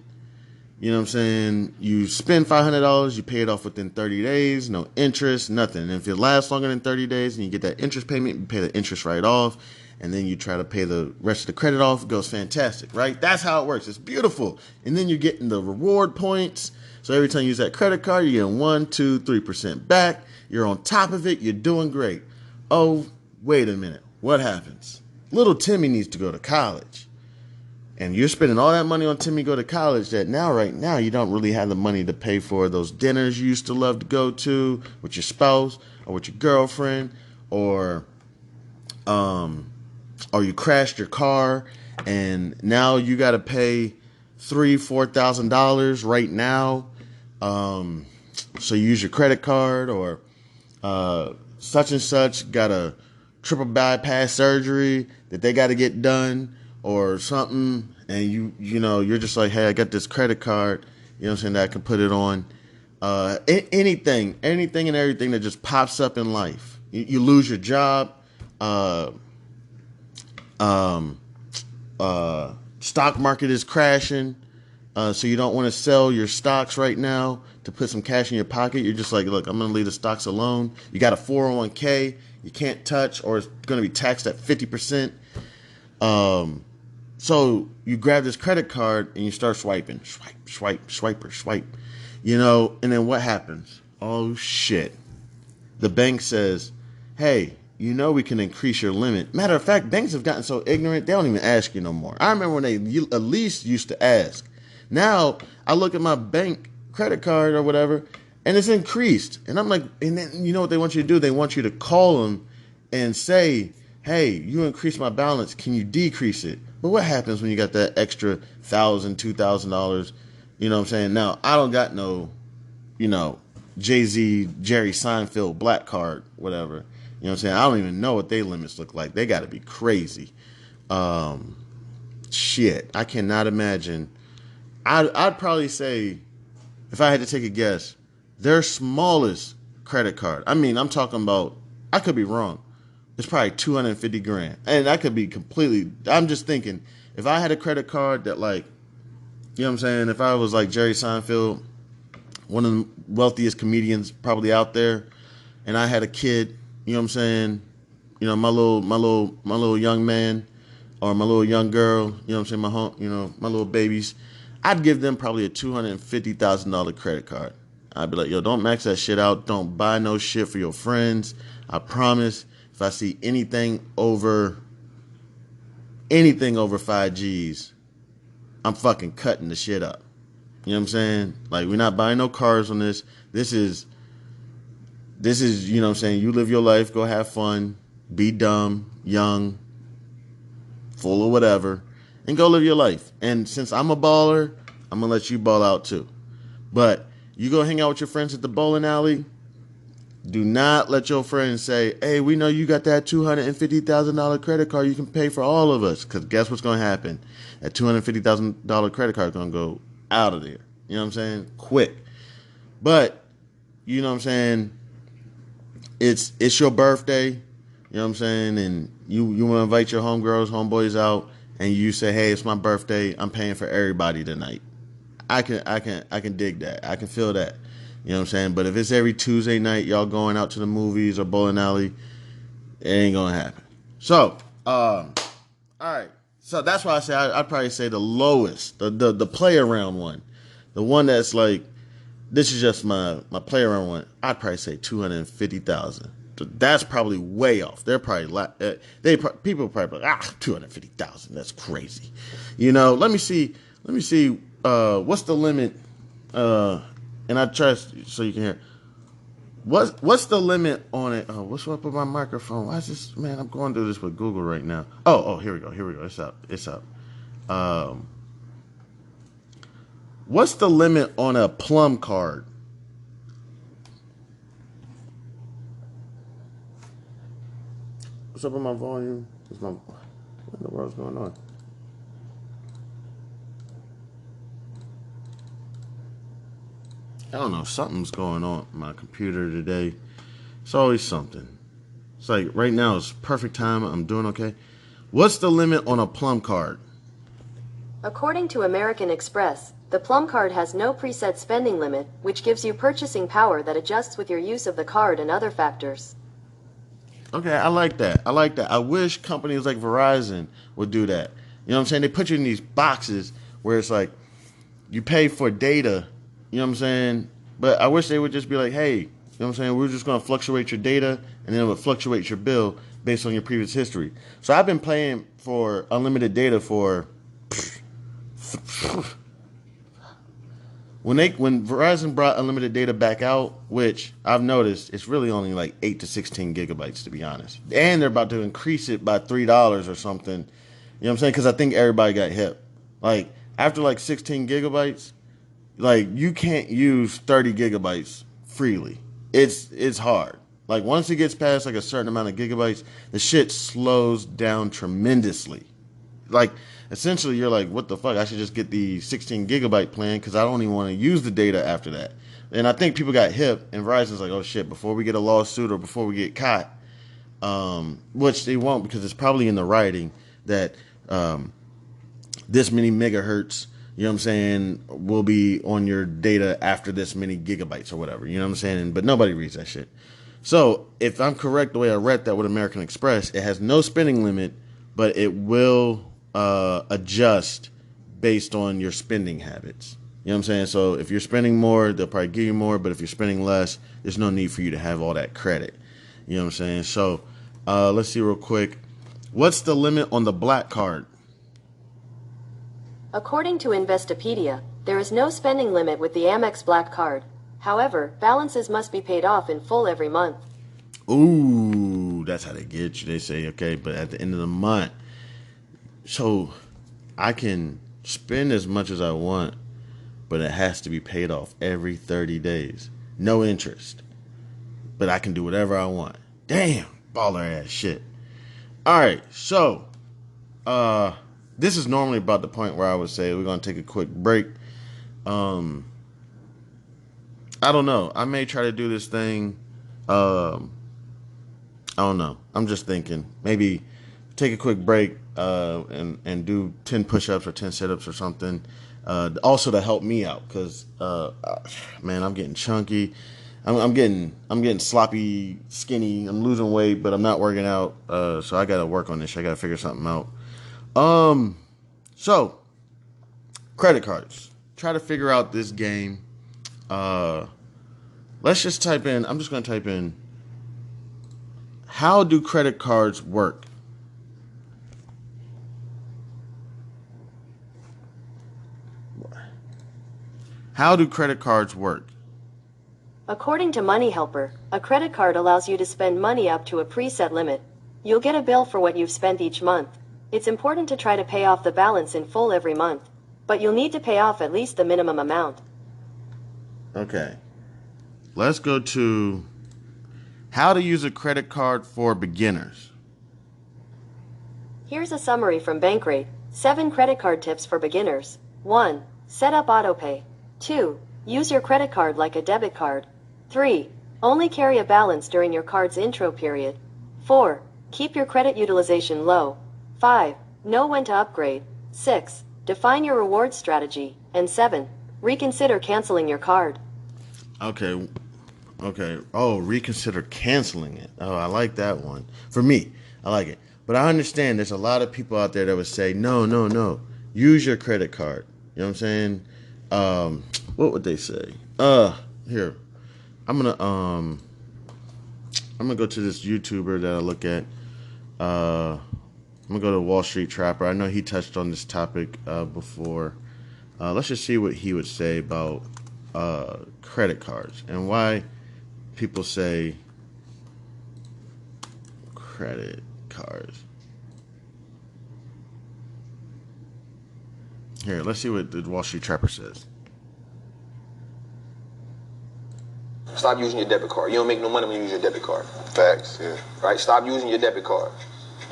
You know what I'm saying? You spend $500, you pay it off within 30 days, no interest, nothing. And if it lasts longer than 30 days and you get that interest payment, you pay the interest right off, and then you try to pay the rest of the credit off, it goes fantastic, right? That's how it works. It's beautiful. And then you're getting the reward points. So every time you use that credit card, you're getting 1, 2, 3% back. You're on top of it. You're doing great. Oh, wait a minute. What happens? Little Timmy needs to go to college. And you're spending all that money on Timmy go to college that now, right now, you don't really have the money to pay for those dinners you used to love to go to with your spouse or with your girlfriend, or you crashed your car and now you got to pay $3,000-$4,000 right now. So you use your credit card, or such and such got a triple bypass surgery that they got to get done or something, and you're just like, hey, I got this credit card, you know what I'm saying, that I can put it on. Anything and everything that just pops up in life. You lose your job. Stock market is crashing. So you don't want to sell your stocks right now to put some cash in your pocket. You're just like, look, I'm going to leave the stocks alone. You got a 401k you can't touch, or it's going to be taxed at 50%. So you grab this credit card and you start swiping. Swipe. And then what happens? Oh, shit. The bank says, hey, we can increase your limit. Matter of fact, banks have gotten so ignorant, they don't even ask you no more. I remember when they at least used to ask. Now, I look at my bank credit card or whatever, and it's increased. And I'm like, and then you know what they want you to do? They want you to call them and say, hey, you increased my balance. Can you decrease it? But what happens when you got that extra $1,000, $2,000? You know what I'm saying? Now, I don't got no, Jay-Z, Jerry Seinfeld black card, whatever. You know what I'm saying? I don't even know what their limits look like. They got to be crazy. Shit, I cannot imagine. I'd probably say, if I had to take a guess, their smallest credit card, I'm talking about, I could be wrong, it's probably 250 grand. And I could be completely, I'm just thinking, if I had a credit card that, like, you know what I'm saying, if I was like Jerry Seinfeld, one of the wealthiest comedians probably out there, and I had a kid, you know what I'm saying, my little young man, or my little young girl, you know what I'm saying, my little babies, I'd give them probably a $250,000 credit card. I'd be like, yo, don't max that shit out. Don't buy no shit for your friends. I promise, if I see anything over 5 G's, I'm fucking cutting the shit up. You know what I'm saying? Like, we're not buying no cars on this. This is, you know what I'm saying, you live your life, go have fun, be dumb, young, full of whatever, and go live your life. And since I'm a baller, I'm going to let you ball out too. But you go hang out with your friends at the bowling alley, do not let your friends say, hey, we know you got that $250,000 credit card you can pay for all of us. Because guess what's going to happen? That $250,000 credit card is going to go out of there. You know what I'm saying? Quick. But, you know what I'm saying, it's your birthday, you know what I'm saying, and you want to invite your homegirls, homeboys out, and you say, hey, it's my birthday, I'm paying for everybody tonight. I can dig that. I can feel that. You know what I'm saying? But if it's every Tuesday night, y'all going out to the movies or bowling alley, it ain't gonna happen. So, all right. So that's why I say I'd probably say the lowest, the play around one, the one that's like, this is just my play around one. I'd probably say 250,000. So that's probably way off. They're probably people probably like, 250,000. That's crazy. Let me see. What's the limit? And I trust so you can hear. What's the limit on it? Oh, what's up with my microphone? Why is this, man? I'm going through this with Google right now. Oh, here we go. It's up. What's the limit on a Plum card? What's up with my volume? What in the world's going on? I don't know, something's going on with my computer today. It's always something. It's like right now it's perfect time. I'm doing okay. What's the limit on a Plum card? According to American Express, the Plum card has no preset spending limit, which gives you purchasing power that adjusts with your use of the card and other factors. Okay, I like that. I like that. I wish companies like Verizon would do that. You know what I'm saying? They put you in these boxes where it's like you pay for data, you know what I'm saying? But I wish they would just be like, hey, you know what I'm saying? We're just going to fluctuate your data and then it would fluctuate your bill based on your previous history. So I've been paying for unlimited data for when Verizon brought unlimited data back out, which I've noticed it's really only like 8 to 16 gigabytes to be honest. And they're about to increase it by $3 or something. You know what I'm saying? Cuz I think everybody got hip. Like after like 16 gigabytes, like you can't use 30 gigabytes freely. It's hard. Like once it gets past like a certain amount of gigabytes, the shit slows down tremendously. Like essentially you're like, what the fuck? I should just get the 16 gigabyte plan because I don't even want to use the data after that. And I think people got hip, and Verizon's like, oh shit, before we get a lawsuit or before we get caught, which they won't because it's probably in the writing that this many megahertz, you know what I'm saying, will be on your data after this many gigabytes or whatever, you know what I'm saying? But nobody reads that shit. So if I'm correct, the way I read that with American Express, it has no spending limit, but it will adjust based on your spending habits. You know what I'm saying? So if you're spending more, they'll probably give you more, but if you're spending less, there's no need for you to have all that credit. You know what I'm saying? So let's see real quick. What's the limit on the black card? According to Investopedia, there is no spending limit with the Amex Black Card. However, balances must be paid off in full every month. Ooh, that's how they get you. They say, okay, but at the end of the month, so I can spend as much as I want, but it has to be paid off every 30 days. No interest. But I can do whatever I want. Damn, baller ass shit. All right, so this is normally about the point where I would say we're going to take a quick break. I don't know. I may try to do this thing. I don't know. I'm just thinking. Maybe take a quick break and do 10 push-ups or 10 sit-ups or something. Also to help me out because, man, I'm getting chunky. I'm getting sloppy, skinny. I'm losing weight, but I'm not working out. So I got to work on this. I got to figure something out. So credit cards. Try to figure out this game. Let's just type in. I'm just going to type in. How do credit cards work? How do credit cards work? According to Money Helper, a credit card allows you to spend money up to a preset limit. You'll get a bill for what you've spent each month. It's important to try to pay off the balance in full every month, but you'll need to pay off at least the minimum amount. Okay. Let's go to how to use a credit card for beginners. Here's a summary from Bankrate. 7 credit card tips for beginners. 1. Set up autopay. 2. Use your credit card like a debit card. 3. Only carry a balance during your card's intro period. 4. Keep your credit utilization low. 5. Know when to upgrade. 6. Define your reward strategy. And 7. Reconsider canceling your card. Okay. Oh, reconsider canceling it. Oh, I like that one. For me, I like it. But I understand there's a lot of people out there that would say, no. Use your credit card. You know what I'm saying? What would they say? Here. I'm gonna go to this YouTuber that I look at. I'm gonna go to Wall Street Trapper. I know he touched on this topic before. Let's just see what he would say about credit cards and why people say credit cards. Here, let's see what the Wall Street Trapper says. Stop using your debit card. You don't make no money when you use your debit card. Facts, yeah. Right? Stop using your debit card.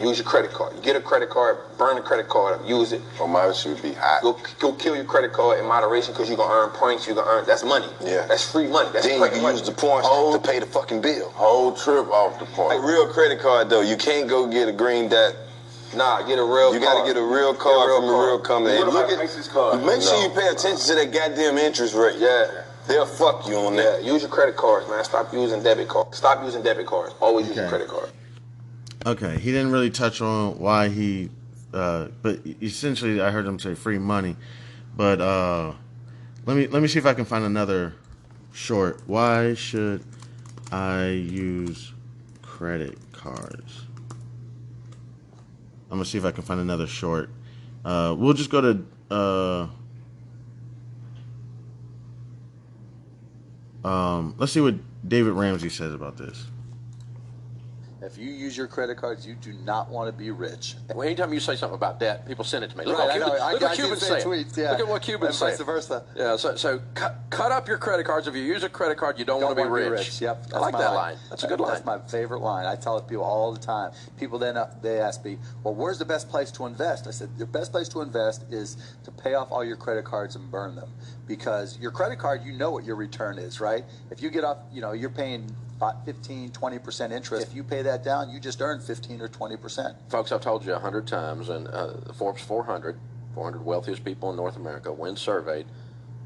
Use your credit card. You get a credit card, burn the credit card up, use it. Or my should be hot. Go kill your credit card in moderation because you're going to earn points. You're going to earn, that's money. Yeah. That's free money. That's then you can money. use the points to pay the fucking bill. Whole trip off the point. A real credit card, though, you can't go get a green dot. Nah, get a real You card. got to get a real card from a real company. What And about look Macy's card? Make sure you pay attention to that goddamn interest rate. Yeah. They'll fuck you on that. Yeah, use your credit cards, man. Stop using debit cards. Stop using debit cards. Always use your credit card. Okay, he didn't really touch on why he, but essentially I heard him say free money. But let me see if I can find another short. Why should I use credit cards? I'm gonna see if I can find another short. We'll just go to. Let's see what David Ramsey says about this. If you use your credit cards, you do not want to be rich. Well, anytime you say something about debt, people send it to me. Look Right, what Cubans say. Tweets, yeah. Look at what Cubans say. Vice versa. Yeah, so cut up your credit cards. If you use a credit card, you don't want to be rich. Yep, I like that line. That's a good line. That's my favorite line. I tell it people all the time. People then they ask me, well, where's the best place to invest? I said, the best place to invest is to pay off all your credit cards and burn them. Because your credit card, you know what your return is, right? If you get off, you're paying 15, 20% interest. If you pay that down, you just earn 15 or 20%. Folks, I've told you 100 times, and Forbes 400 wealthiest people in North America, when surveyed,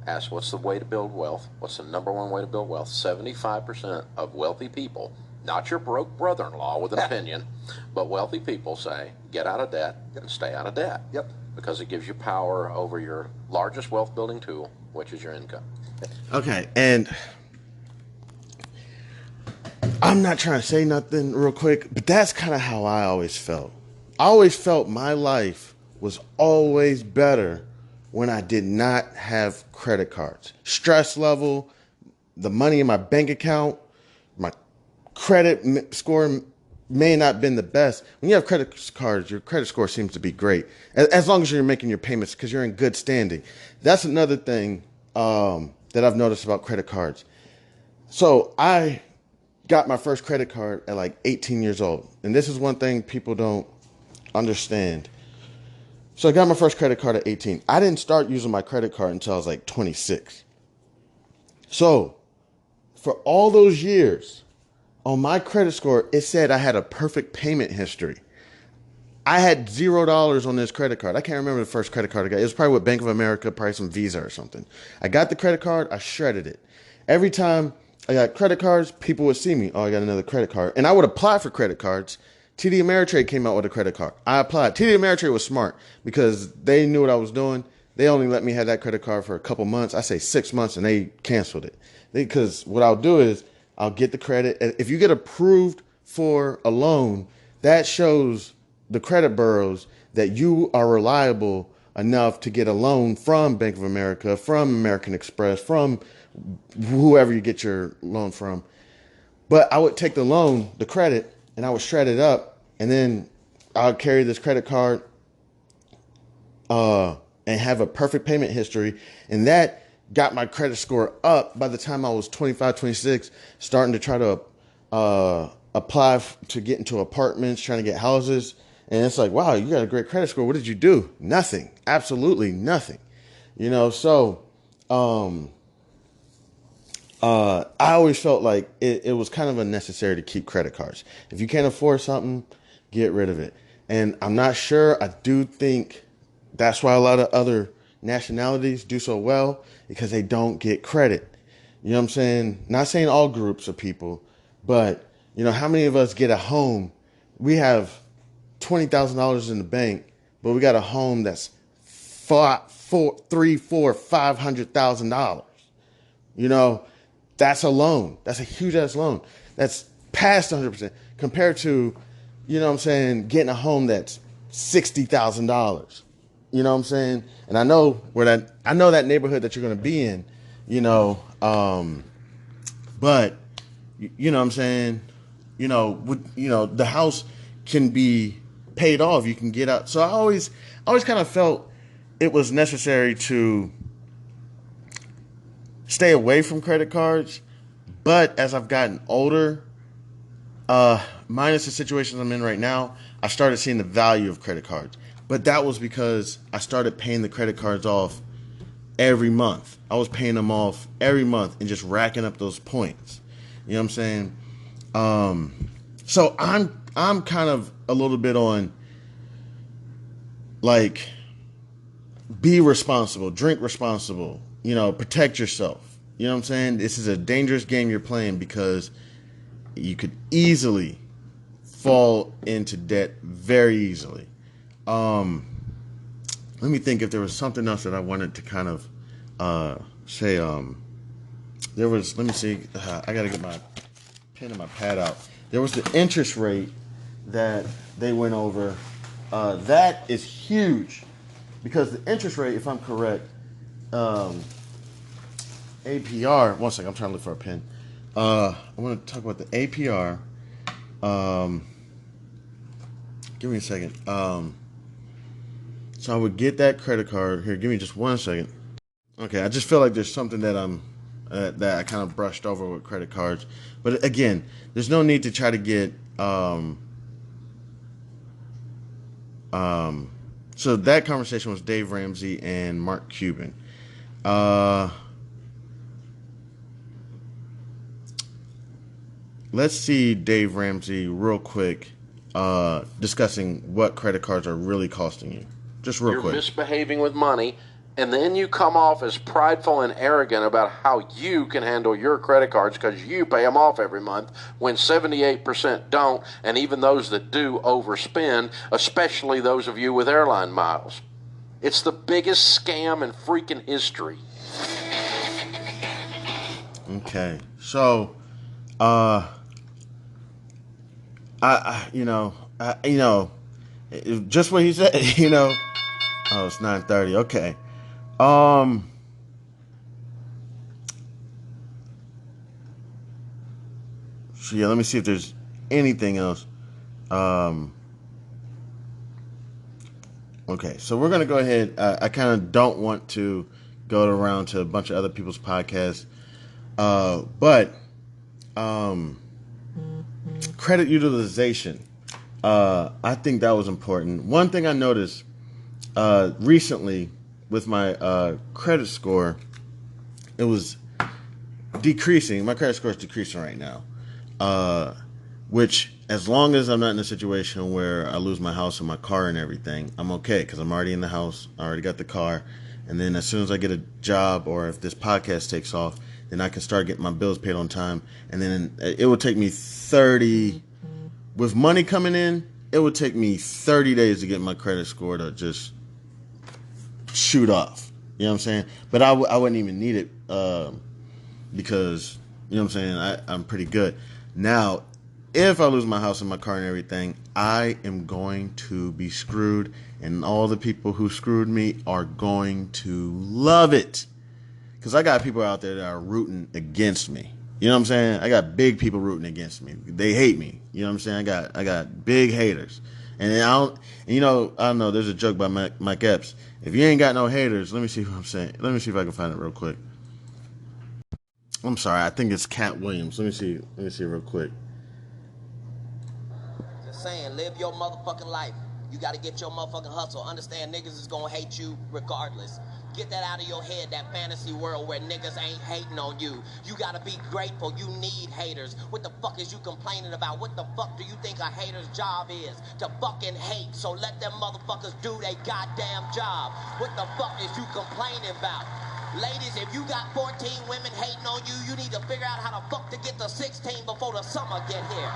asked what's the way to build wealth, what's the number one way to build wealth. 75% of wealthy people, not your broke brother-in-law with an opinion, but wealthy people say, get out of debt and stay out of debt. Yep. Because it gives you power over your largest wealth-building tool, which is your income. Okay, and I'm not trying to say nothing real quick, but that's kind of how I always felt. I always felt my life was always better when I did not have credit cards. Stress level, the money in my bank account, my credit score may not have been the best. When you have credit cards, your credit score seems to be great, as long as you're making your payments because you're in good standing. That's another thing that I've noticed about credit cards. So I got my first credit card at like 18 years old. And this is one thing people don't understand. So I got my first credit card at 18. I didn't start using my credit card until I was like 26. So for all those years on my credit score, it said I had a perfect payment history. I had $0 on this credit card. I can't remember the first credit card I got. It was probably with Bank of America, probably some Visa or something. I got the credit card. I shredded it. Every time I got credit cards, people would see me. Oh, I got another credit card. And I would apply for credit cards. TD Ameritrade came out with a credit card. I applied. TD Ameritrade was smart because they knew what I was doing. They only let me have that credit card for a couple months. I say 6 months, and they canceled it. Because what I'll do is I'll get the credit. If you get approved for a loan, that shows the credit bureaus that you are reliable enough to get a loan from Bank of America, from American Express, from whoever you get your loan from. But I would take the loan, the credit, and I would shred it up, and then I would carry this credit card and have a perfect payment history. And that got my credit score up by the time I was 25, 26, starting to try to apply to get into apartments, trying to get houses. And it's like, wow, you got a great credit score. What did you do? Nothing. Absolutely nothing. So I always felt like it was kind of unnecessary to keep credit cards. If you can't afford something, get rid of it. And I'm not sure. I do think that's why a lot of other nationalities do so well, because they don't get credit. You know what I'm saying? Not saying all groups of people, but how many of us get a home? We have $20,000 in the bank, but we got a home that's $500,000. That's a loan. That's a huge ass loan. That's past 100% compared to, getting a home that's $60,000. You know what I'm saying? And I know that neighborhood that you're going to be in, but you know what I'm saying? The house can be paid off. You can get out. So I always kind of felt it was necessary to stay away from credit cards. But as I've gotten older, minus the situations I'm in right now, I started seeing the value of credit cards. But that was because I started paying the credit cards off every month. I was paying them off every month and just racking up those points. You know what I'm saying? So I'm kind of a little bit on, like, be responsible, drink responsible, protect yourself. You know what I'm saying? This is a dangerous game you're playing because you could easily fall into debt very easily. Let me think if there was something else that I wanted to kind of say. There was, let me see, I got to get my pen and my pad out. There was the interest rate that they went over. That is huge because the interest rate, if I'm correct, APR, one second, I'm trying to look for a pen. I want to talk about the APR. Give me a second. So I would get that credit card. Here, give me just 1 second. Okay, I just feel like there's something that that I kind of brushed over with credit cards. But again, there's no need to try to get so that conversation was Dave Ramsey and Mark Cuban. Let's see Dave Ramsey real quick discussing what credit cards are really costing you. Just real quick. You're misbehaving with money, and then you come off as prideful and arrogant about how you can handle your credit cards because you pay them off every month when 78% don't, and even those that do overspend, especially those of you with airline miles. It's the biggest scam in freaking history. Okay, so just what he said, Oh, it's 9:30. Okay. So yeah, let me see if there's anything else. Okay, so we're gonna go ahead. I kind of don't want to go around to a bunch of other people's podcasts, but credit utilization. I think that was important. One thing I noticed recently with my credit score, it was decreasing. My credit score is decreasing right now, which, as long as I'm not in a situation where I lose my house and my car and everything, I'm okay because I'm already in the house. I already got the car. And then as soon as I get a job or if this podcast takes off, then I can start getting my bills paid on time. And then it would take me 30, with money coming in, it would take me 30 days to get my credit score to just shoot off. You know what I'm saying? But I wouldn't even need it because, you know what I'm saying, I'm pretty good. Now, if I lose my house and my car and everything, I am going to be screwed, and all the people who screwed me are going to love it. Because I got people out there that are rooting against me. You know what I'm saying? I got big people rooting against me. They hate me. You know what I'm saying? I got big haters. And I don't know, there's a joke by Mike Epps. If you ain't got no haters, let me see what I'm saying. Let me see if I can find it real quick. I'm sorry, I think it's Cat Williams. Let me see real quick. Just saying, live your motherfucking life. You gotta get your motherfucking hustle. Understand niggas is gonna hate you regardless. Get that out of your head, that fantasy world where niggas ain't hating on you. You gotta be grateful. You need haters. What the fuck is you complaining about? What the fuck do you think a hater's job is? To fucking hate. So let them motherfuckers do their goddamn job. What the fuck is you complaining about? Ladies, if you got 14 women hating on you, you need to figure out how the fuck to get to 16 before the summer get here.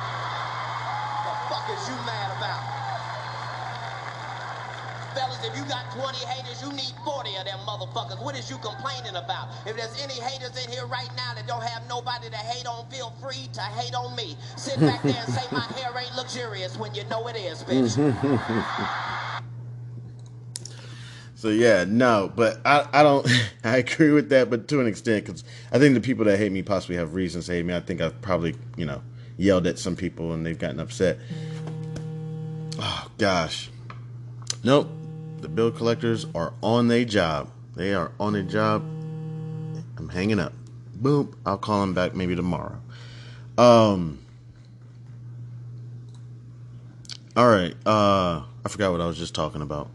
The fuck is you mad about? Fellas, if you got 20 haters, you need 40 of them motherfuckers. What is you complaining about? If there's any haters in here right now that don't have nobody to hate on, feel free to hate on me. Sit back there and say my hair ain't luxurious when you know it is, bitch. So yeah, no, but I don't, I agree with that, but to an extent, because I think the people that hate me possibly have reasons to hate me. I think I've probably, yelled at some people and they've gotten upset. Oh, gosh. Nope. The bill collectors are on their job. They are on their job. I'm hanging up. Boom. I'll call them back maybe tomorrow. All right. I forgot what I was just talking about.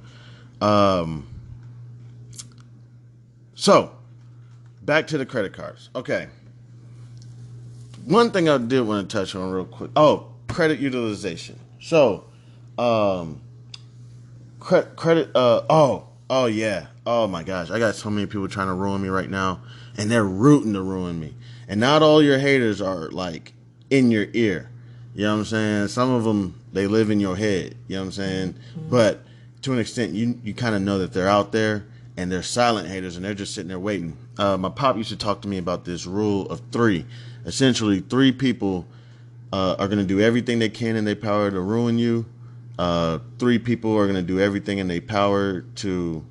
So back to the credit cards. Okay. One thing I did want to touch on real quick. Oh, credit utilization. So, credit. Oh yeah. Oh my gosh, I got so many people trying to ruin me right now, and they're rooting to ruin me. And not all your haters are like in your ear. You know what I'm saying? Some of them, they live in your head. You know what I'm saying? But to an extent, you kind of know that they're out there, and they're silent haters, and they're just sitting there waiting. My pop used to talk to me about this rule of three. Essentially, three people are going to do everything they can in their power to ruin you. Three people are going to do everything in their power to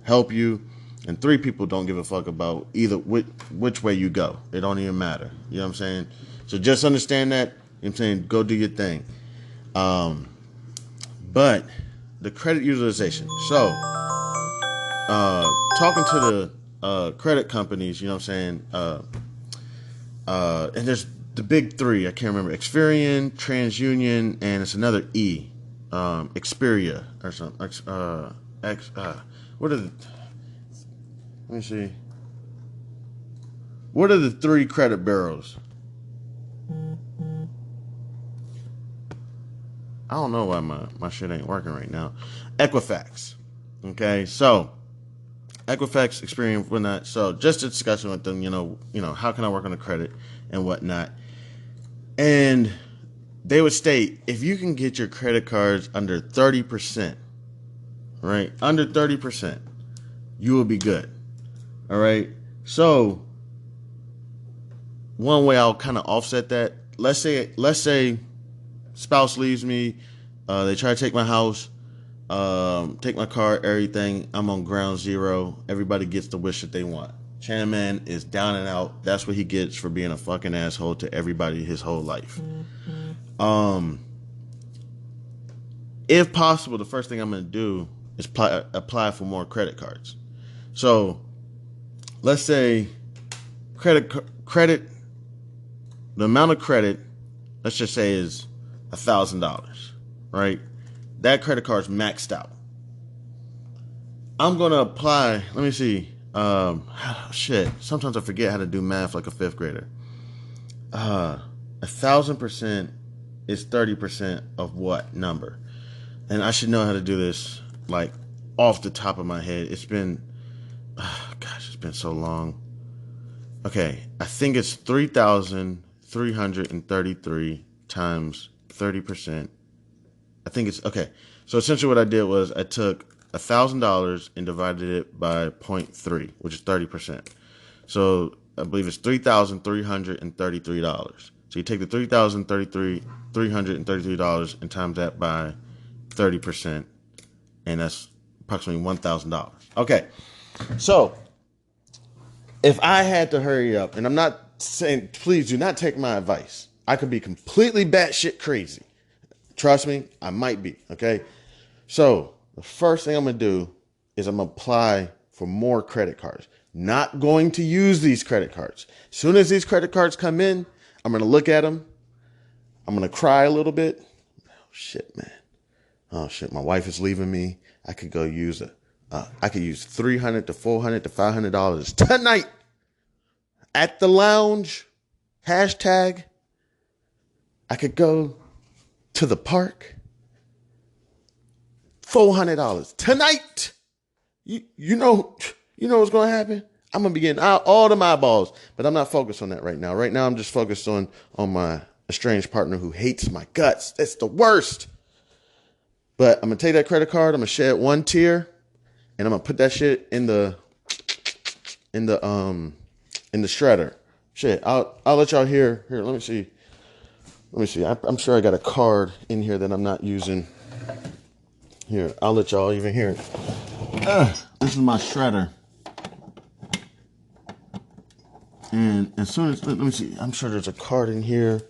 help you. And three people don't give a fuck about either which way you go. It don't even matter. You know what I'm saying? So just understand that. You know what I'm saying? Go do your thing. But the credit utilization. So, talking to the credit companies, you know what I'm saying? And there's the big three. I can't remember. Experian, TransUnion, and it's another E. Xperia or something. What are the... Let me see. What are the three credit bureaus? I don't know why my shit ain't working right now. Equifax. Okay, so Equifax, Experian, whatnot. So just a discussion with them, you know, how can I work on the credit and whatnot. And they would state, if you can get your credit cards under 30%, right? Under 30%, you will be good. All right. So one way I'll kind of offset that. Let's say spouse leaves me. They try to take my house, take my car, everything. I'm on ground zero. Everybody gets the wish that they want. Chan Man is down and out. That's what he gets for being a fucking asshole to everybody his whole life. If possible, the first thing I'm going to do is apply for more credit cards. So let's say credit, the amount of credit, let's just say is $1,000, right? That credit card's maxed out. I'm going to apply, let me see. Sometimes I forget how to do math like a fifth grader. 1,000% is 30% of what number? And I should know how to do this like off the top of my head. It's been, it's been so long. Okay, I think it's 3,333 times 30%. I think it's, okay. So essentially what I did was I took $1,000 and divided it by 0.3, which is 30%. So I believe it's $3,333. So you take the $3,333 and times that by 30%, and that's approximately $1,000. Okay, so if I had to hurry up, and I'm not saying, please do not take my advice. I could be completely batshit crazy. Trust me, I might be, okay? So the first thing I'm going to do is I'm going to apply for more credit cards. Not going to use these credit cards. As soon as these credit cards come in, I'm going to look at them. I'm going to cry a little bit. Oh, shit, man. Oh, shit, my wife is leaving me. I could go use I could use $300 to $400 to $500 tonight at the lounge. Hashtag. I could go to the park. $400 tonight. You know what's going to happen? I'm going to be getting all them eyeballs, but I'm not focused on that right now. Right now, I'm just focused on my estranged partner who hates my guts. That's the worst. But I'm going to take that credit card. I'm going to shed one tear, and I'm going to put that shit in the shredder. Shit, I'll let y'all hear. Here, let me see. I'm sure I got a card in here that I'm not using. Here, I'll let y'all even hear it. This is my shredder. And as soon as, let me see, I'm sure there's a card in here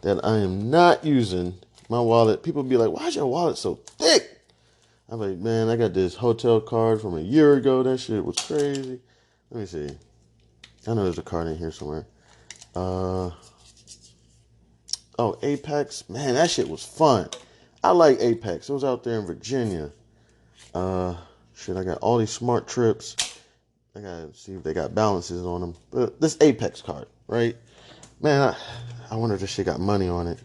that I am not using. My wallet, people be like, why is your wallet so thick? I'm like, man, I got this hotel card from a year ago. That shit was crazy. Let me see. I know there's a card in here somewhere. Oh, Apex. Man, that shit was fun. I like Apex. It was out there in Virginia. Shit, I got all these smart trips. I gotta see if they got balances on them. But this Apex card, right? Man, I wonder if this shit got money on it.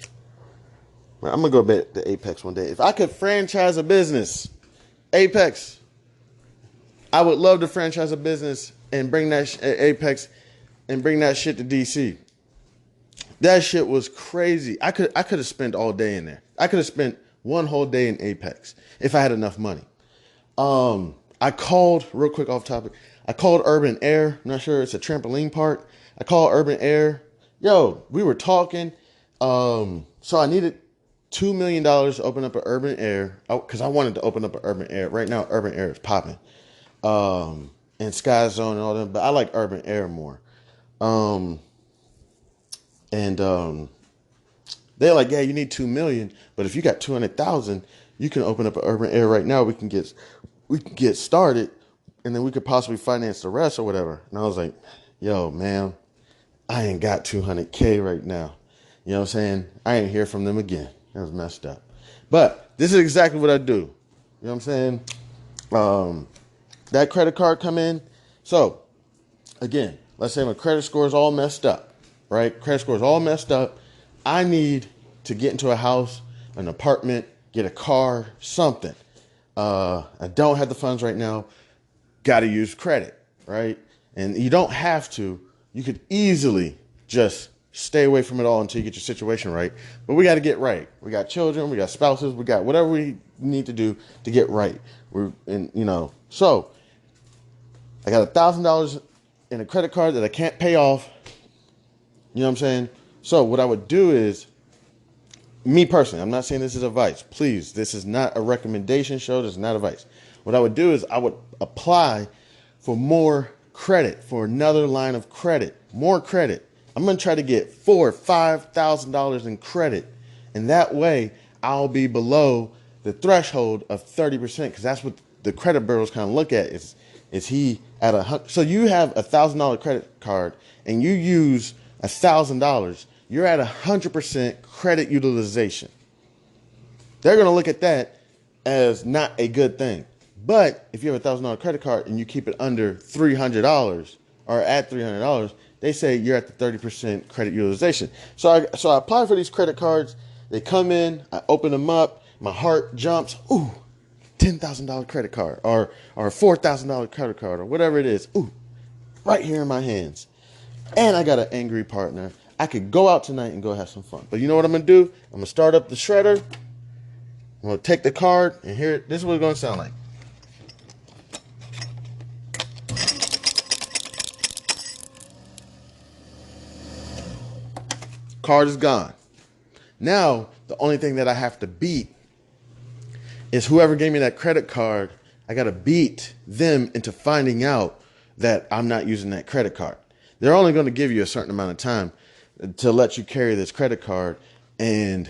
But I'm gonna go bet the Apex one day. If I could franchise a business, Apex, I would love to franchise a business and bring that Apex and bring that shit to DC. That shit was crazy. I could have spent all day in there. I could have spent one whole day in Apex if I had enough money. I called, real quick off topic, I called Urban Air. I'm not sure, it's a trampoline park. I called Urban Air. Yo, we were talking. So I needed $2 million to open up an Urban Air because I wanted to open up an Urban Air. Right now, Urban Air is popping. And Sky Zone and all that, but I like Urban Air more. They're like, yeah, you need 2 million, but if you got 200,000, you can open up an Urban Air right now. We can get started, and then we could possibly finance the rest or whatever. And I was like, yo, man, I ain't got 200K right now. You know what I'm saying? I ain't hear from them again. That was messed up. But this is exactly what I do. You know what I'm saying? That credit card come in. So again, let's say my credit score is all messed up, right? Credit score is all messed up. I need to get into a house, an apartment, get a car, something. I don't have the funds right now. Got to use credit, right? And you don't have to. You could easily just stay away from it all until you get your situation right. But we got to get right. We got children, we got spouses, we got whatever we need to do to get right. So I got $1,000 in a credit card that I can't pay off. You know what I'm saying? So what I would do is, me personally, I'm not saying this is advice. Please, this is not a recommendation show. This is not advice. What I would do is I would apply for more credit, for another line of credit, more credit. I'm going to try to get $4,000 or $5,000 in credit. And that way I'll be below the threshold of 30%, because that's what the credit bureaus kind of look at is he at so you have $1,000 credit card and you use $1,000, you're at 100% credit utilization. They're going to look at that as not a good thing. But if you have $1,000 credit card and you keep it under $300 or at $300, they say you're at the 30% credit utilization. So I apply for these credit cards. They come in, I open them up, my heart jumps. Ooh, $10,000 credit card or $4,000 credit card or whatever it is. Ooh, right here in my hands. And I got an angry partner. I could go out tonight and go have some fun. But you know what I'm going to do? I'm going to start up the shredder. I'm going to take the card and this is what it's going to sound like. Card is gone. Now, the only thing that I have to beat is whoever gave me that credit card. I got to beat them into finding out that I'm not using that credit card. They're only going to give you a certain amount of time to let you carry this credit card and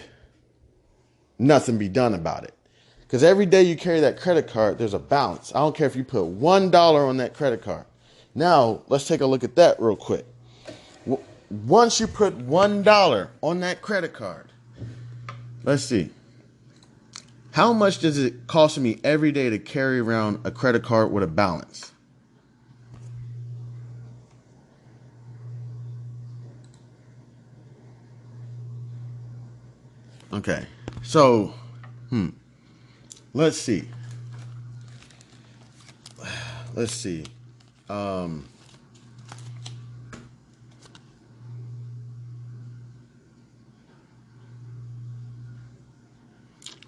nothing be done about it. Because every day you carry that credit card, there's a balance. I don't care if you put $1 on that credit card. Now, let's take a look at that real quick. Once you put $1 on that credit card, let's see. How much does it cost me every day to carry around a credit card with a balance? Okay, so, let's see.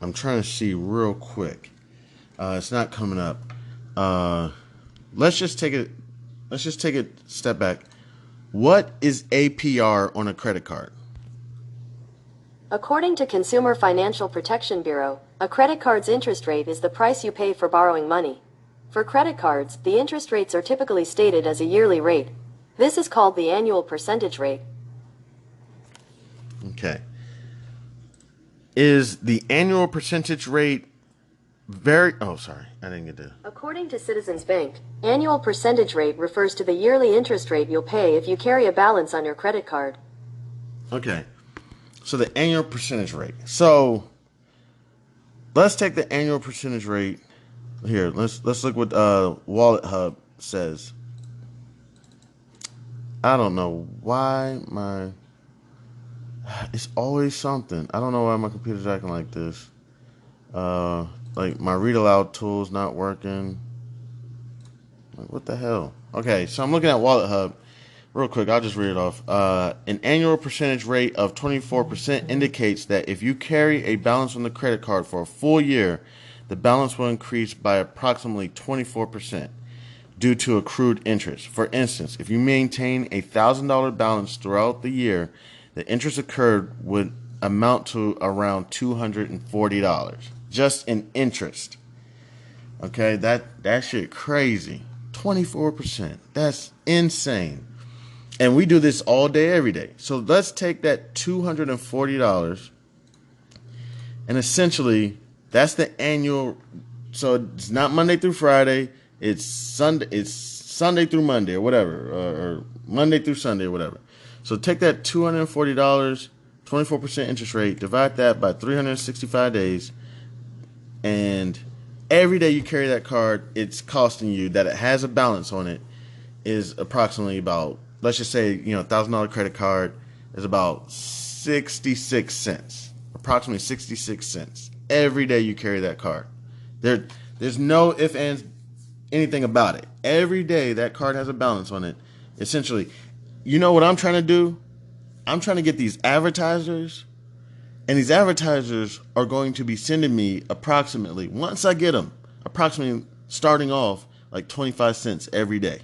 I'm trying to see real quick. It's not coming up. Let's just take a step back. What is APR on a credit card? According to Consumer Financial Protection Bureau, a credit card's interest rate is the price you pay for borrowing money. For credit cards, the interest rates are typically stated as a yearly rate. This is called the annual percentage rate. Okay. Is the annual percentage rate I didn't get that. According to Citizens Bank, annual percentage rate refers to the yearly interest rate you'll pay if you carry a balance on your credit card. Okay. So the annual percentage rate. So let's take the annual percentage rate here. Let's look what Wallet Hub says. I don't know why it's always something. I don't know why my computer's acting like this. Like my read aloud tool's not working. Like, what the hell? Okay, so I'm looking at Wallet Hub. Real quick, I'll just read it off. An annual percentage rate of 24% indicates that if you carry a balance on the credit card for a full year, the balance will increase by approximately 24% due to accrued interest. For instance, if you maintain a $1,000 balance throughout the year, the interest accrued would amount to around $240 just in interest. Okay, that shit crazy. 24%. That's insane. And we do this all day, every day. So let's take that $240 and essentially that's the annual. So it's not Monday through Friday. It's Sunday through Monday or whatever, or Monday through Sunday or whatever. So take that $240, 24% interest rate, divide that by 365 days, and every day you carry that card, it's costing you, that it has a balance on it, is approximately about, let's just say, $1,000 credit card is about 66 cents, approximately 66 cents. Every day you carry that card. There's no ifs, ands, anything about it. Every day that card has a balance on it. Essentially, you know what I'm trying to do? I'm trying to get these advertisers, and these advertisers are going to be sending me approximately, once I get them, approximately starting off like 25 cents every day.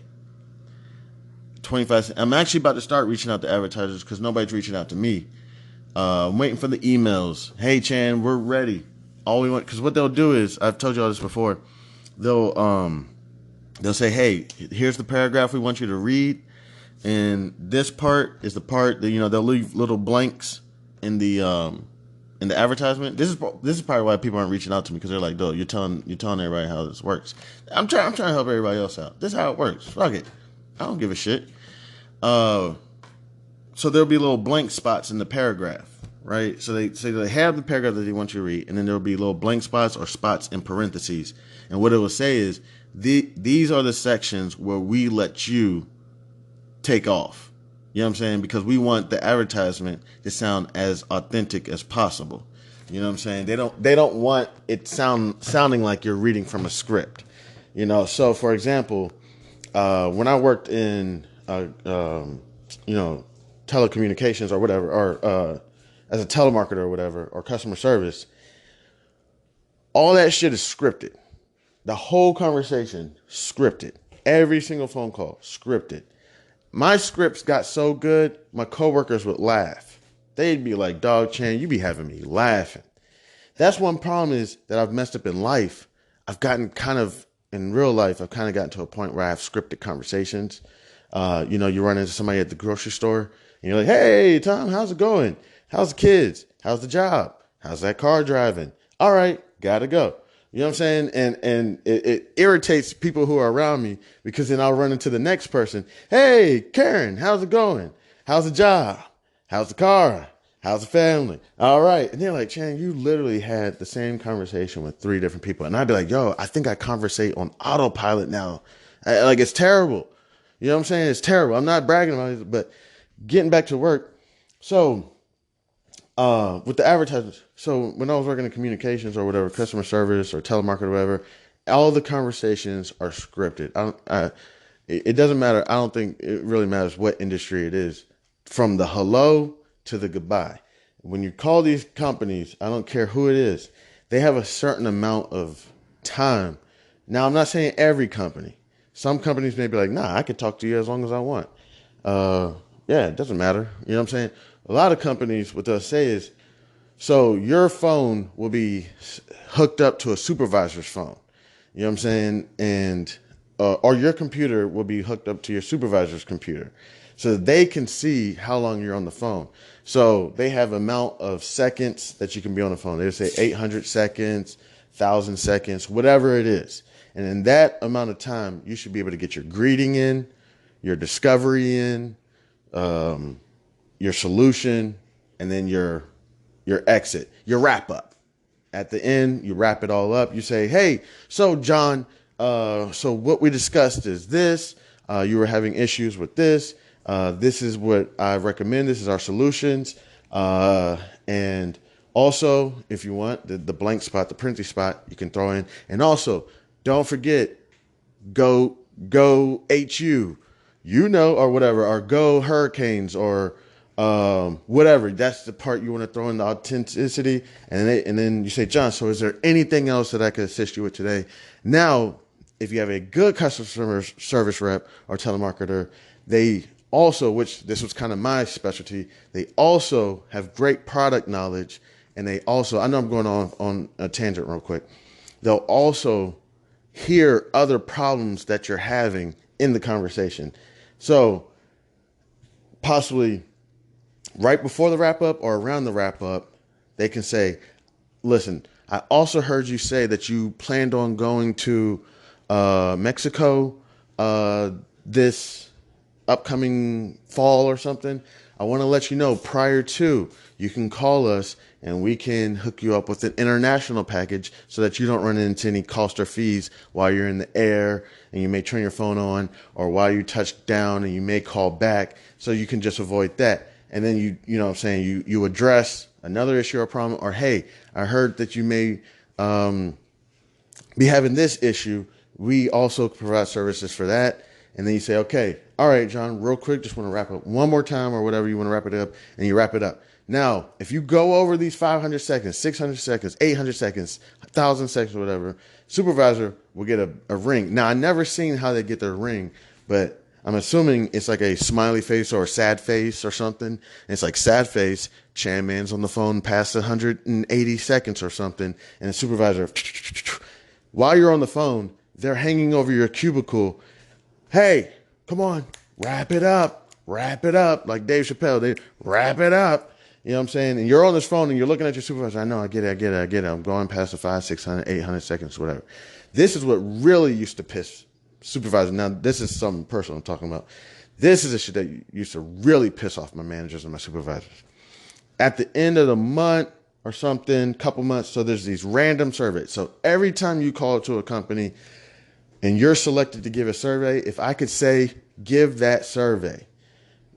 25 cents. I'm actually about to start reaching out to advertisers because nobody's reaching out to me. I'm waiting for the emails. Hey, Chan, we're ready. All we want, because what they'll do is, I've told you all this before, they'll say, hey, here's the paragraph we want you to read, and this part is the part that, they'll leave little blanks in the advertisement. This is probably why people aren't reaching out to me, because they're like, dude, you're telling everybody how this works. I'm trying to help everybody else out. This is how it works. Fuck it. I don't give a shit. So there'll be little blank spots in the paragraph, right? So they have the paragraph that they want you to read, and then there'll be little blank spots or spots in parentheses. And what it will say is, these are the sections where we let you take off. You know what I'm saying? Because we want the advertisement to sound as authentic as possible. You know what I'm saying? They don't want it sounding like you're reading from a script. So for example, when I worked in telecommunications or whatever, or as a telemarketer or whatever, or customer service, all that shit is scripted. The whole conversation, scripted. Every single phone call, scripted. My scripts got so good, my coworkers would laugh. They'd be like, dog, Chan, you be having me laughing. That's one problem is that I've messed up in life. I've gotten in real life, I've kind of gotten to a point where I have scripted conversations. You run into somebody at the grocery store, and you're like, hey, Tom, how's it going? How's the kids? How's the job? How's that car driving? All right, gotta go. You know what I'm saying? And it irritates people who are around me, because then I'll run into the next person. Hey, Karen, how's it going? How's the job? How's the car? How's the family? All right. And they're like, Chan, you literally had the same conversation with 3 different people. And I'd be like, yo, I think I conversate on autopilot now. Like, it's terrible. You know what I'm saying? It's terrible. I'm not bragging about it, but getting back to work. So, with the advertisements, so when I was working in communications or whatever, customer service or telemarketer or whatever, all the conversations are scripted. It doesn't matter. I don't think it really matters what industry it is, from the hello to the goodbye. When you call these companies, I don't care who it is, they have a certain amount of time. Now, I'm not saying every company. Some companies may be like, nah, I can talk to you as long as I want. Yeah, it doesn't matter. You know what I'm saying? A lot of companies, what they'll say is, so your phone will be hooked up to a supervisor's phone. You know what I'm saying? And, or your computer will be hooked up to your supervisor's computer, so that they can see how long you're on the phone. So they have amount of seconds that you can be on the phone. They say 800 seconds, 1,000 seconds, whatever it is. And in that amount of time, you should be able to get your greeting in, your discovery in, your solution, and then your exit, your wrap up. at the end, you wrap it all up. You say, hey, so John, so what we discussed is this. You were having issues with this. This is what I recommend. This is our solutions. And also, if you want the blank spot, the printing spot, you can throw in. And also, don't forget, go HU, or whatever, or go Hurricanes, or whatever. That's the part you want to throw in, the authenticity. And then you say, John, so is there anything else that I could assist you with today? Now, if you have a good customer service rep or telemarketer, they also, which this was kind of my specialty, they also have great product knowledge. And they also, I know I'm going on a tangent real quick. They'll also hear other problems that you're having in the conversation. So possibly right before the wrap up or around the wrap up, they can say, listen, I also heard you say that you planned on going to Mexico this upcoming fall or something. I want to let you know prior to, you can call us and we can hook you up with an international package so that you don't run into any cost or fees while you're in the air and you may turn your phone on, or while you touch down and you may call back, so you can just avoid that. And then you know what I'm saying, you address another issue or problem, or hey, I heard that you may be having this issue. We also provide services for that. And then you say, okay, all right, John, real quick, just want to wrap up one more time, or whatever you want to wrap it up, and you wrap it up. Now, if you go over these 500 seconds, 600 seconds, 800 seconds, 1,000 seconds, whatever, supervisor will get a ring. Now, I never seen how they get their ring, but I'm assuming it's like a smiley face or a sad face or something. And it's like sad face, Chan Man's on the phone past 180 seconds or something, and the supervisor, while you're on the phone, they're hanging over your cubicle. Hey, come on, wrap it up, like Dave Chappelle, they wrap it up. You know what I'm saying? And you're on this phone and you're looking at your supervisor. I know, I get it. I'm going past the 500, 600, 800 seconds, whatever. This is what really used to piss supervisors. Now, this is something personal I'm talking about. This is the shit that used to really piss off my managers and my supervisors. At the end of the month or something, couple months, so there's these random surveys. So every time you call to a company and you're selected to give a survey, if I could say, give that survey,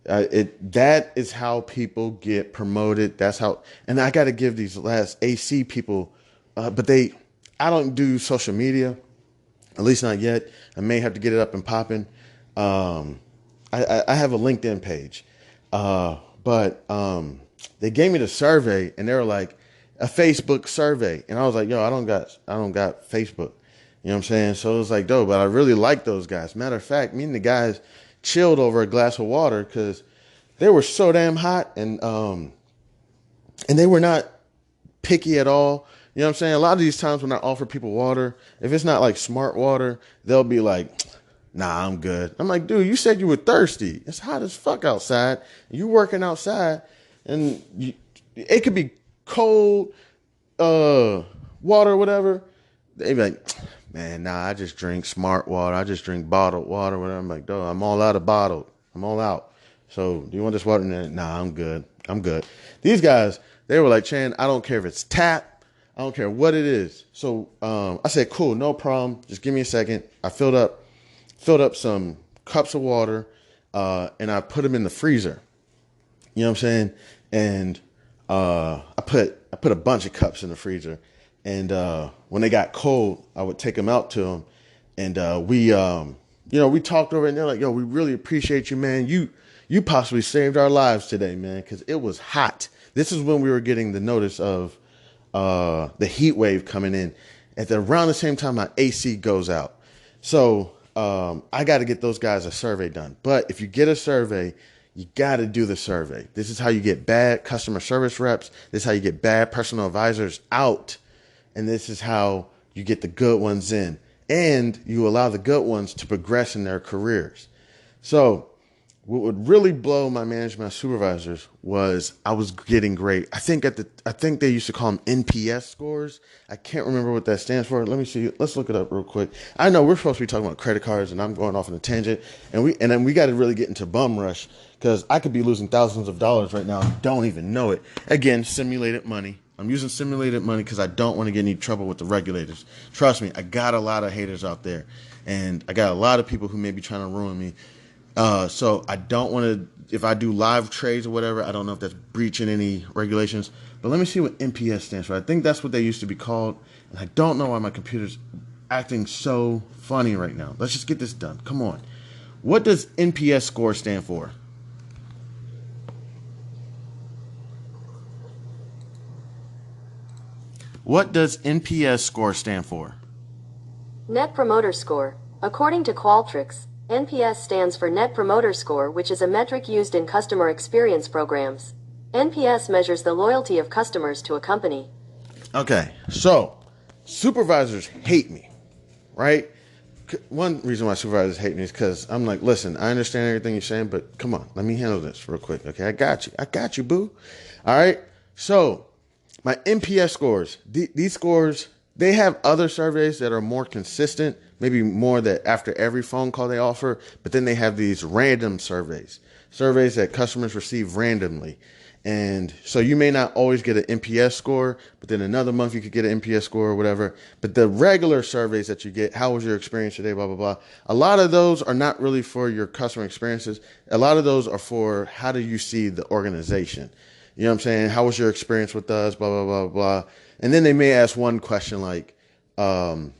that is how people get promoted. That's how, and I got to give these last AC people, but I don't do social media, at least not yet. I may have to get it up and popping. I have a LinkedIn page, but they gave me the survey and they were like, a Facebook survey. And I was like, yo, I don't got Facebook. You know what I'm saying? So it was like, dope, but I really like those guys. Matter of fact, me and the guys chilled over a glass of water because they were so damn hot, and they were not picky at all. You know what I'm saying? A lot of these times when I offer people water, if it's not like smart water, they'll be like, nah, I'm good. I'm like, dude, you said you were thirsty. It's hot as fuck outside. You working outside, and it could be cold water or whatever. They be like, man, nah, I just drink smart water. I just drink bottled water, whatever. I'm like, dog, I'm all out of bottled. I'm all out. So do you want this water? Nah, I'm good. These guys, they were like, Chan, I don't care if it's tap. I don't care what it is. So I said, cool, no problem. Just give me a second. I filled up some cups of water, and I put them in the freezer. You know what I'm saying? And I put a bunch of cups in the freezer. And when they got cold, I would take them out to them. And we talked over it, and they're like, yo, we really appreciate you, man. You possibly saved our lives today, man, because it was hot. This is when we were getting the notice of the heat wave coming in. Around the same time, my AC goes out. So I got to get those guys a survey done. But if you get a survey, you got to do the survey. This is how you get bad customer service reps. This is how you get bad personal advisors out. And this is how you get the good ones in. And you allow the good ones to progress in their careers. So what would really blow my management supervisors was I was getting great. I think they used to call them NPS scores. I can't remember what that stands for. Let me see. Let's look it up real quick. I know we're supposed to be talking about credit cards, and I'm going off on a tangent. And then we got to really get into bum rush, because I could be losing thousands of dollars right now. Don't even know it. Again, simulated money. I'm using simulated money because I don't want to get any trouble with the regulators. Trust me, I got a lot of haters out there, and I got a lot of people who may be trying to ruin me. So I don't want to, if I do live trades or whatever, I don't know if that's breaching any regulations. But let me see what NPS stands for. I think that's what they used to be called. And I don't know why my computer's acting so funny right now. Let's just get this done. Come on. What does NPS score stand for? What does NPS score stand for? Net Promoter Score. According to Qualtrics, NPS stands for Net Promoter Score, which is a metric used in customer experience programs. NPS measures the loyalty of customers to a company. Okay, so supervisors hate me, right? One reason why supervisors hate me is because I'm like, listen, I understand everything you're saying, but come on, let me handle this real quick. Okay, I got you, boo. All right, so my NPS scores, these scores, they have other surveys that are more consistent, maybe more that after every phone call they offer, but then they have these random surveys that customers receive randomly. And so you may not always get an NPS score, but then another month you could get an NPS score or whatever. But the regular surveys that you get, how was your experience today, blah, blah, blah. A lot of those are not really for your customer experiences. A lot of those are for how do you see the organization? You know what I'm saying? How was your experience with us, blah, blah, blah, blah. And then they may ask one question like, would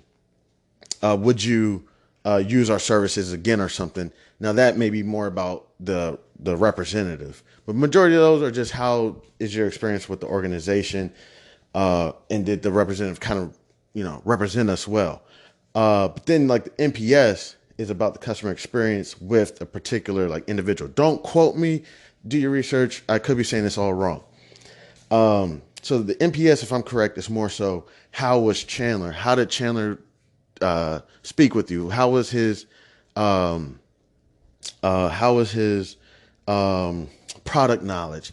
you use our services again or something? Now that may be more about the representative, but majority of those are just how is your experience with the organization, and did the representative kind of, represent us well? But then like the NPS is about the customer experience with a particular like individual. Don't quote me, do your research. I could be saying this all wrong. So the NPS, if I'm correct, is more so how was Chandler? How did Chandler speak with you? How was his product knowledge?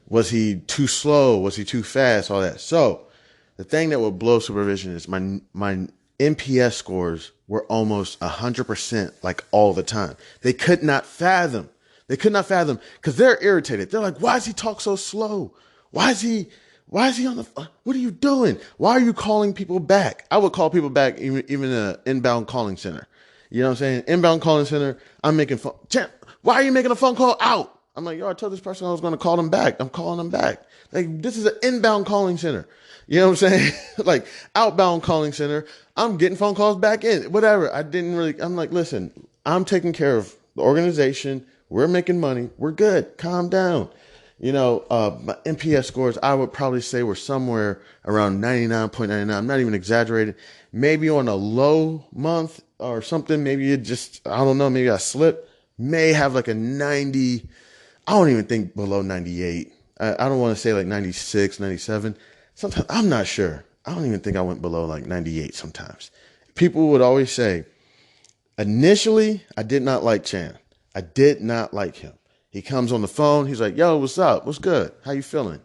Was he too slow? Was he too fast? All that. So the thing that would blow supervision is my NPS scores were almost 100%, like all the time. They could not fathom because they're irritated. They're like, why does he talk so slow? Why is he on the, what are you doing? Why are you calling people back? I would call people back, even an inbound calling center. You know what I'm saying? Inbound calling center. I'm making phone. Why are you making a phone call out? I'm like, yo, I told this person I was going to call them back. I'm calling them back. Like, this is an inbound calling center. You know what I'm saying? Like outbound calling center. I'm getting phone calls back in, whatever. I'm like, listen, I'm taking care of the organization. We're making money. We're good. Calm down. My NPS scores, I would probably say were somewhere around 99.99. I'm not even exaggerating. Maybe on a low month or something, maybe it just, I don't know, maybe I slipped. May have like a 90. I don't even think below 98. I don't want to say like 96, 97. Sometimes, I'm not sure. I don't even think I went below like 98 sometimes. People would always say, initially, I did not like Chan. I did not like him. He comes on the phone. He's like, yo, what's up? What's good? How you feeling?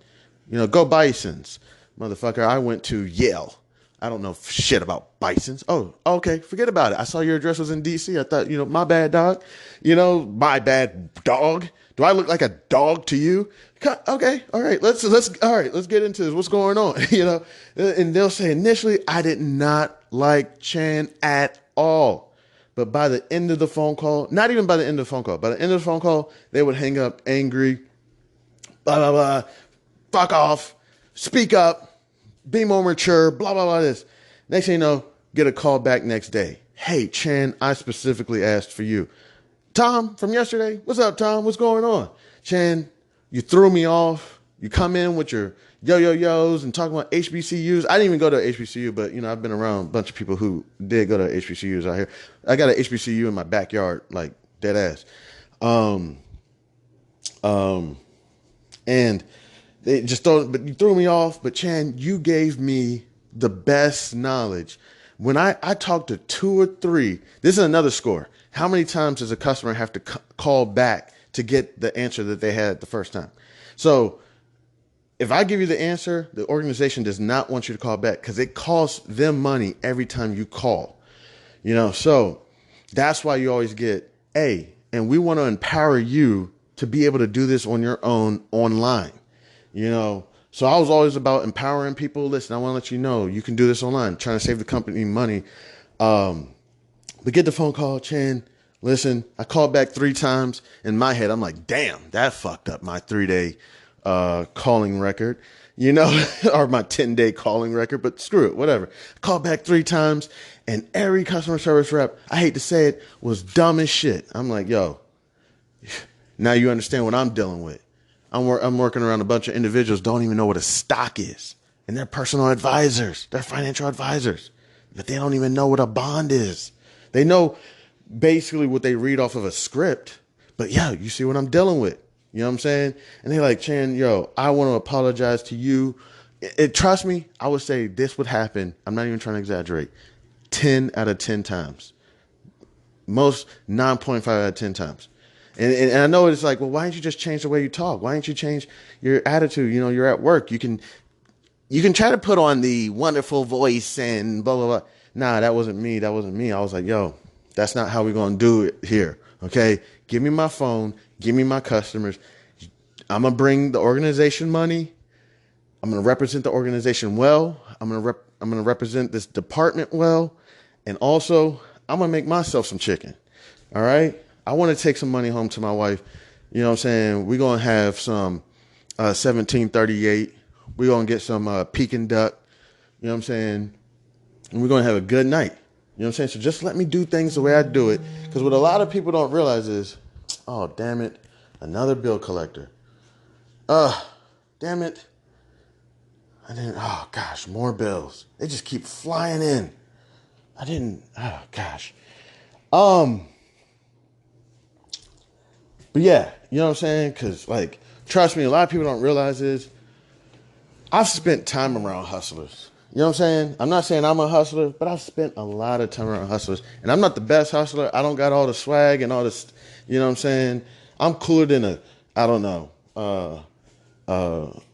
Go Bisons. Motherfucker, I went to Yale. I don't know shit about Bisons. Oh, okay. Forget about it. I saw your address was in DC. I thought, my bad dog. My bad dog. Do I look like a dog to you? Okay. All right. Let's get into this. What's going on? And they'll say initially, I did not like Chan at all. But by the end of the phone call, not even by the end of the phone call, by the end of the phone call, they would hang up angry, blah, blah, blah, fuck off, speak up, be more mature, blah, blah, blah, this. Next thing you know, get a call back next day. Hey, Chan, I specifically asked for you. Tom from yesterday, what's up, Tom? What's going on? Chan, you threw me off. You come in with your yo-yo-yos and talking about HBCUs. I didn't even go to HBCU, but, I've been around a bunch of people who did go to HBCUs out here. I got an HBCU in my backyard, like dead ass. And they just but you threw me off. But Chan, you gave me the best knowledge. When I talked to 2 or 3, this is another score. How many times does a customer have to call back to get the answer that they had the first time? So if I give you the answer, the organization does not want you to call back because it costs them money every time you call. So that's why you always get A. And we want to empower you to be able to do this on your own online. you know. So I was always about empowering people. Listen, I want to let you know you can do this online, trying to save the company money. But get the phone call, Chan. Listen, I called back 3 times. In my head, I'm like, damn, that fucked up my 3-day calling record, you know, or my 10-day calling record. But screw it, whatever. I called back 3 times, and every customer service rep, I hate to say it, was dumb as shit. I'm like, yo, now you understand what I'm dealing with. I'm working around a bunch of individuals don't even know what a stock is, and they're personal advisors, they're financial advisors, but they don't even know what a bond is. They know basically what they read off of a script, but yeah, you see what I'm dealing with. You know what I'm saying? And they're like, Chan, yo, I want to apologize to you. Trust me, I would say this would happen. I'm not even trying to exaggerate. 10 out of 10 times. Most 9.5 out of 10 times. And I know it's like, well, why don't you just change the way you talk? Why don't you change your attitude? You know, you're at work. You can try to put on the wonderful voice and blah, blah, blah. Nah, that wasn't me. That wasn't me. I was like, yo, that's not how we're going to do it here. Okay. Give me my phone. Give me my customers. I'm going to bring the organization money. I'm going to represent the organization well. I'm going to represent this department well. And also, I'm going to make myself some chicken. All right. I want to take some money home to my wife. You know what I'm saying? We're going to have some 1738. We're going to get some Peking duck. You know what I'm saying? And we're going to have a good night. You know what I'm saying? So just let me do things the way I do it. Because what a lot of people don't realize is, oh, damn it, another bill collector. Damn it. Oh, gosh, more bills. They just keep flying in. Oh, gosh. But yeah, you know what I'm saying? Because, like, trust me, a lot of people don't realize is I've spent time around hustlers. You know what I'm saying? I'm not saying I'm a hustler, but I've spent a lot of time around hustlers. And I'm not the best hustler. I don't got all the swag and all this, you know what I'm saying? I'm cooler than a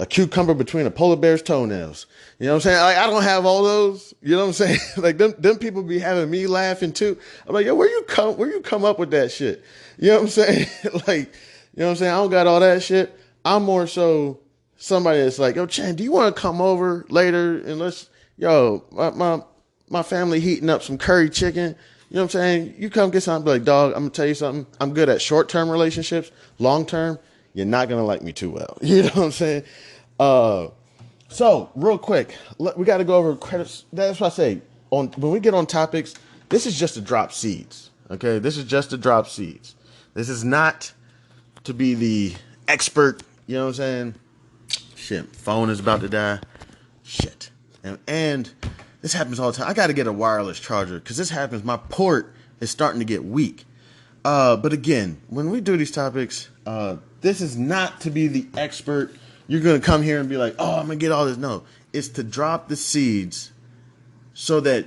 cucumber between a polar bear's toenails. You know what I'm saying? Like, I don't have all those. You know what I'm saying? Like, them people be having me laughing too. I'm like, yo, where you come up with that shit? You know what I'm saying? Like, you know what I'm saying? I don't got all that shit. I'm more so somebody that's like, yo, Chan, do you want to come over later and my family heating up some curry chicken. You know what I'm saying? You come get something, be like, dog, I'm going to tell you something. I'm good at short-term relationships. Long-term, you're not going to like me too well. You know what I'm saying? So, real quick, we got to go over credits. That's what I say. When we get on topics, this is just to drop seeds. Okay? This is just to drop seeds. This is not to be the expert. You know what I'm saying? Shit, phone is about to die. Shit. And this happens all the time. I got to get a wireless charger because this happens. My port is starting to get weak. But again, when we do these topics, this is not to be the expert. You're going to come here and be like, oh, I'm going to get all this. No, it's to drop the seeds so that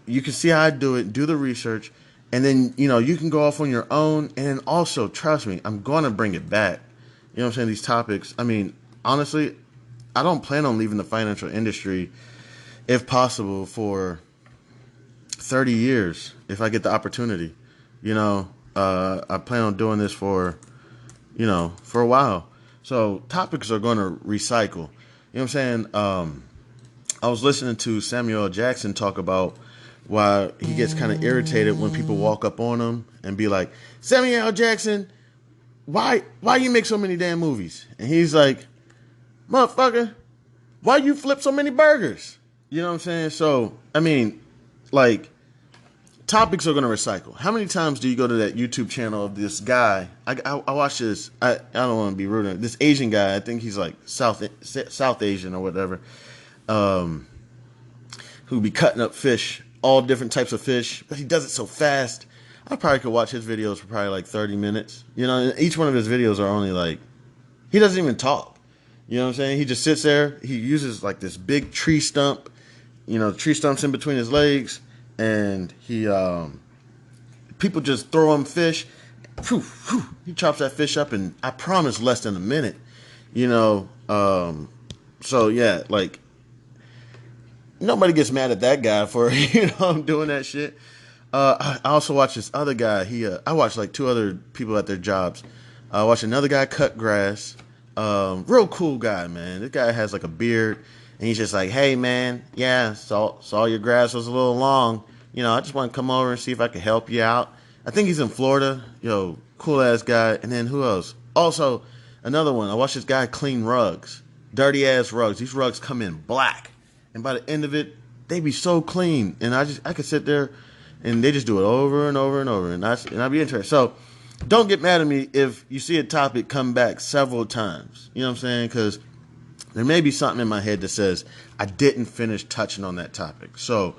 you can see how I do it, do the research, and then, you know, you can go off on your own. And then also, trust me, I'm going to bring it back. You know what I'm saying? These topics. I mean, honestly, I don't plan on leaving the financial industry, if possible, for 30 years, if I get the opportunity. You know, I plan on doing this for a while. So topics are going to recycle. You know what I'm saying? I was listening to Samuel L. Jackson talk about why he gets kind of irritated when people walk up on him and be like, Samuel L. Jackson, why you make so many damn movies? And he's like, motherfucker, why you flip so many burgers? You know what I'm saying? So, I mean, like, topics are going to recycle. How many times do you go to that YouTube channel of this guy? I watch this. I don't want to be rude. This Asian guy, I think he's like South Asian or whatever, who be cutting up fish, all different types of fish, but he does it so fast. I probably could watch his videos for probably like 30 minutes. You know, each one of his videos are only like, he doesn't even talk. You know what I'm saying? He just sits there. He uses like this big tree stump, you know, tree stumps in between his legs. And he, people just throw him fish. He chops that fish up in, I promise, less than a minute. You know, so yeah, like, nobody gets mad at that guy for, you know, doing that shit. I also watch this other guy. I watch like 2 other people at their jobs. I watch another guy cut grass. Real cool guy, man. This guy has like a beard, and he's just like, hey, man, yeah, saw your grass was a little long. You know, I just want to come over and see if I can help you out. I think he's in Florida. Yo, cool ass guy. And then who else? Also, another one. I watched this guy clean rugs, dirty ass rugs. These rugs come in black, and by the end of it, they be so clean. And I could sit there, and they just do it over and over and over, and I'd be interested. So, don't get mad at me if you see a topic come back several times. You know what I'm saying? Because there may be something in my head that says I didn't finish touching on that topic. So,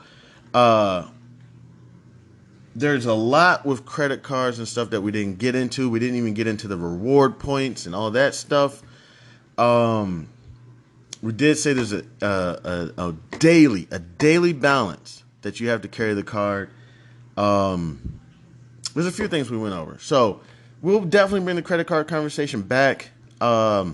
there's a lot with credit cards and stuff that we didn't get into. We didn't even get into the reward points and all that stuff. We did say there's a daily balance that you have to carry the card. There's a few things we went over. So we'll definitely bring the credit card conversation back. I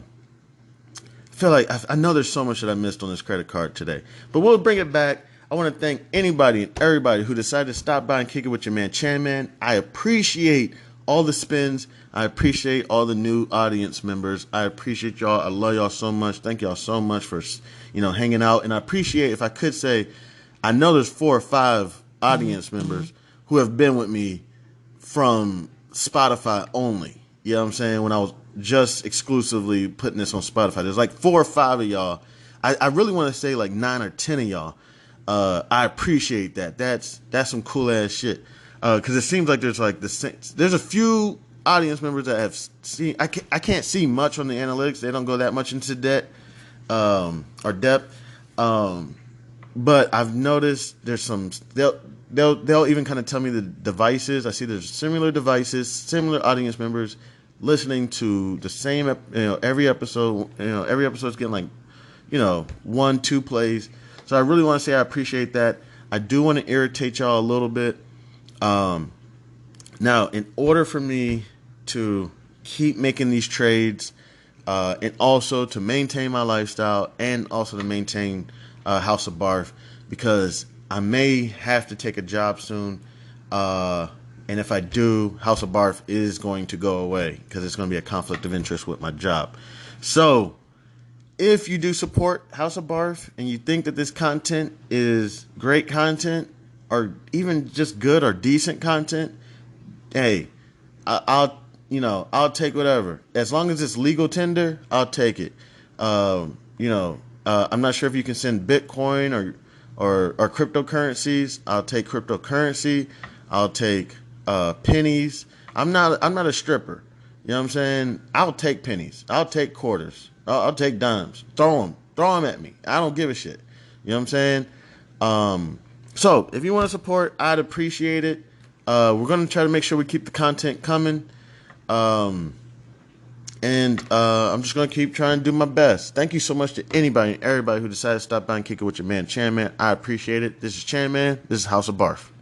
feel like I know there's so much that I missed on this credit card today, but we'll bring it back. I want to thank anybody and everybody who decided to stop by and kick it with your man, Chan Man. I appreciate all the spins. I appreciate all the new audience members. I appreciate y'all. I love y'all so much. Thank y'all so much for, hanging out. And I appreciate, if I could say, I know there's 4 or 5 audience members who have been with me from Spotify only. You know what I'm saying? When I was just exclusively putting this on Spotify, there's like 4 or 5 of y'all. I really want to say like 9 or 10 of y'all. I appreciate that. That's some cool ass shit. Because it seems like there's a few audience members that have seen. I can't see much on the analytics. They don't go that much into debt or depth. But I've noticed there's some. They'll even kind of tell me the devices. I see there's similar devices, similar audience members listening to the same, every episode. Every episode's getting like, 1, 2 plays. So I really want to say I appreciate that. I do want to irritate y'all a little bit. Now, in order for me to keep making these trades, and also to maintain my lifestyle, and also to maintain House of Barf, because I may have to take a job soon, and if I do, House of Barf is going to go away because it's going to be a conflict of interest with my job. So, if you do support House of Barf and you think that this content is great content, or even just good or decent content, hey, I'll take whatever. As long as it's legal tender, I'll take it. I'm not sure if you can send Bitcoin or cryptocurrencies. I'll take cryptocurrency. I'll take pennies. I'm not a stripper. You know what I'm saying? I'll take pennies. I'll take quarters. I'll take dimes. Throw them at me. I don't give a shit. You know what I'm saying? So if you want to support, I'd appreciate it. We're going to try to make sure we keep the content coming. And I'm just going to keep trying to do my best. Thank you so much to anybody and everybody who decided to stop by and kick it with your man, Chan Man. I appreciate it. This is Chan Man. This is House of Barf.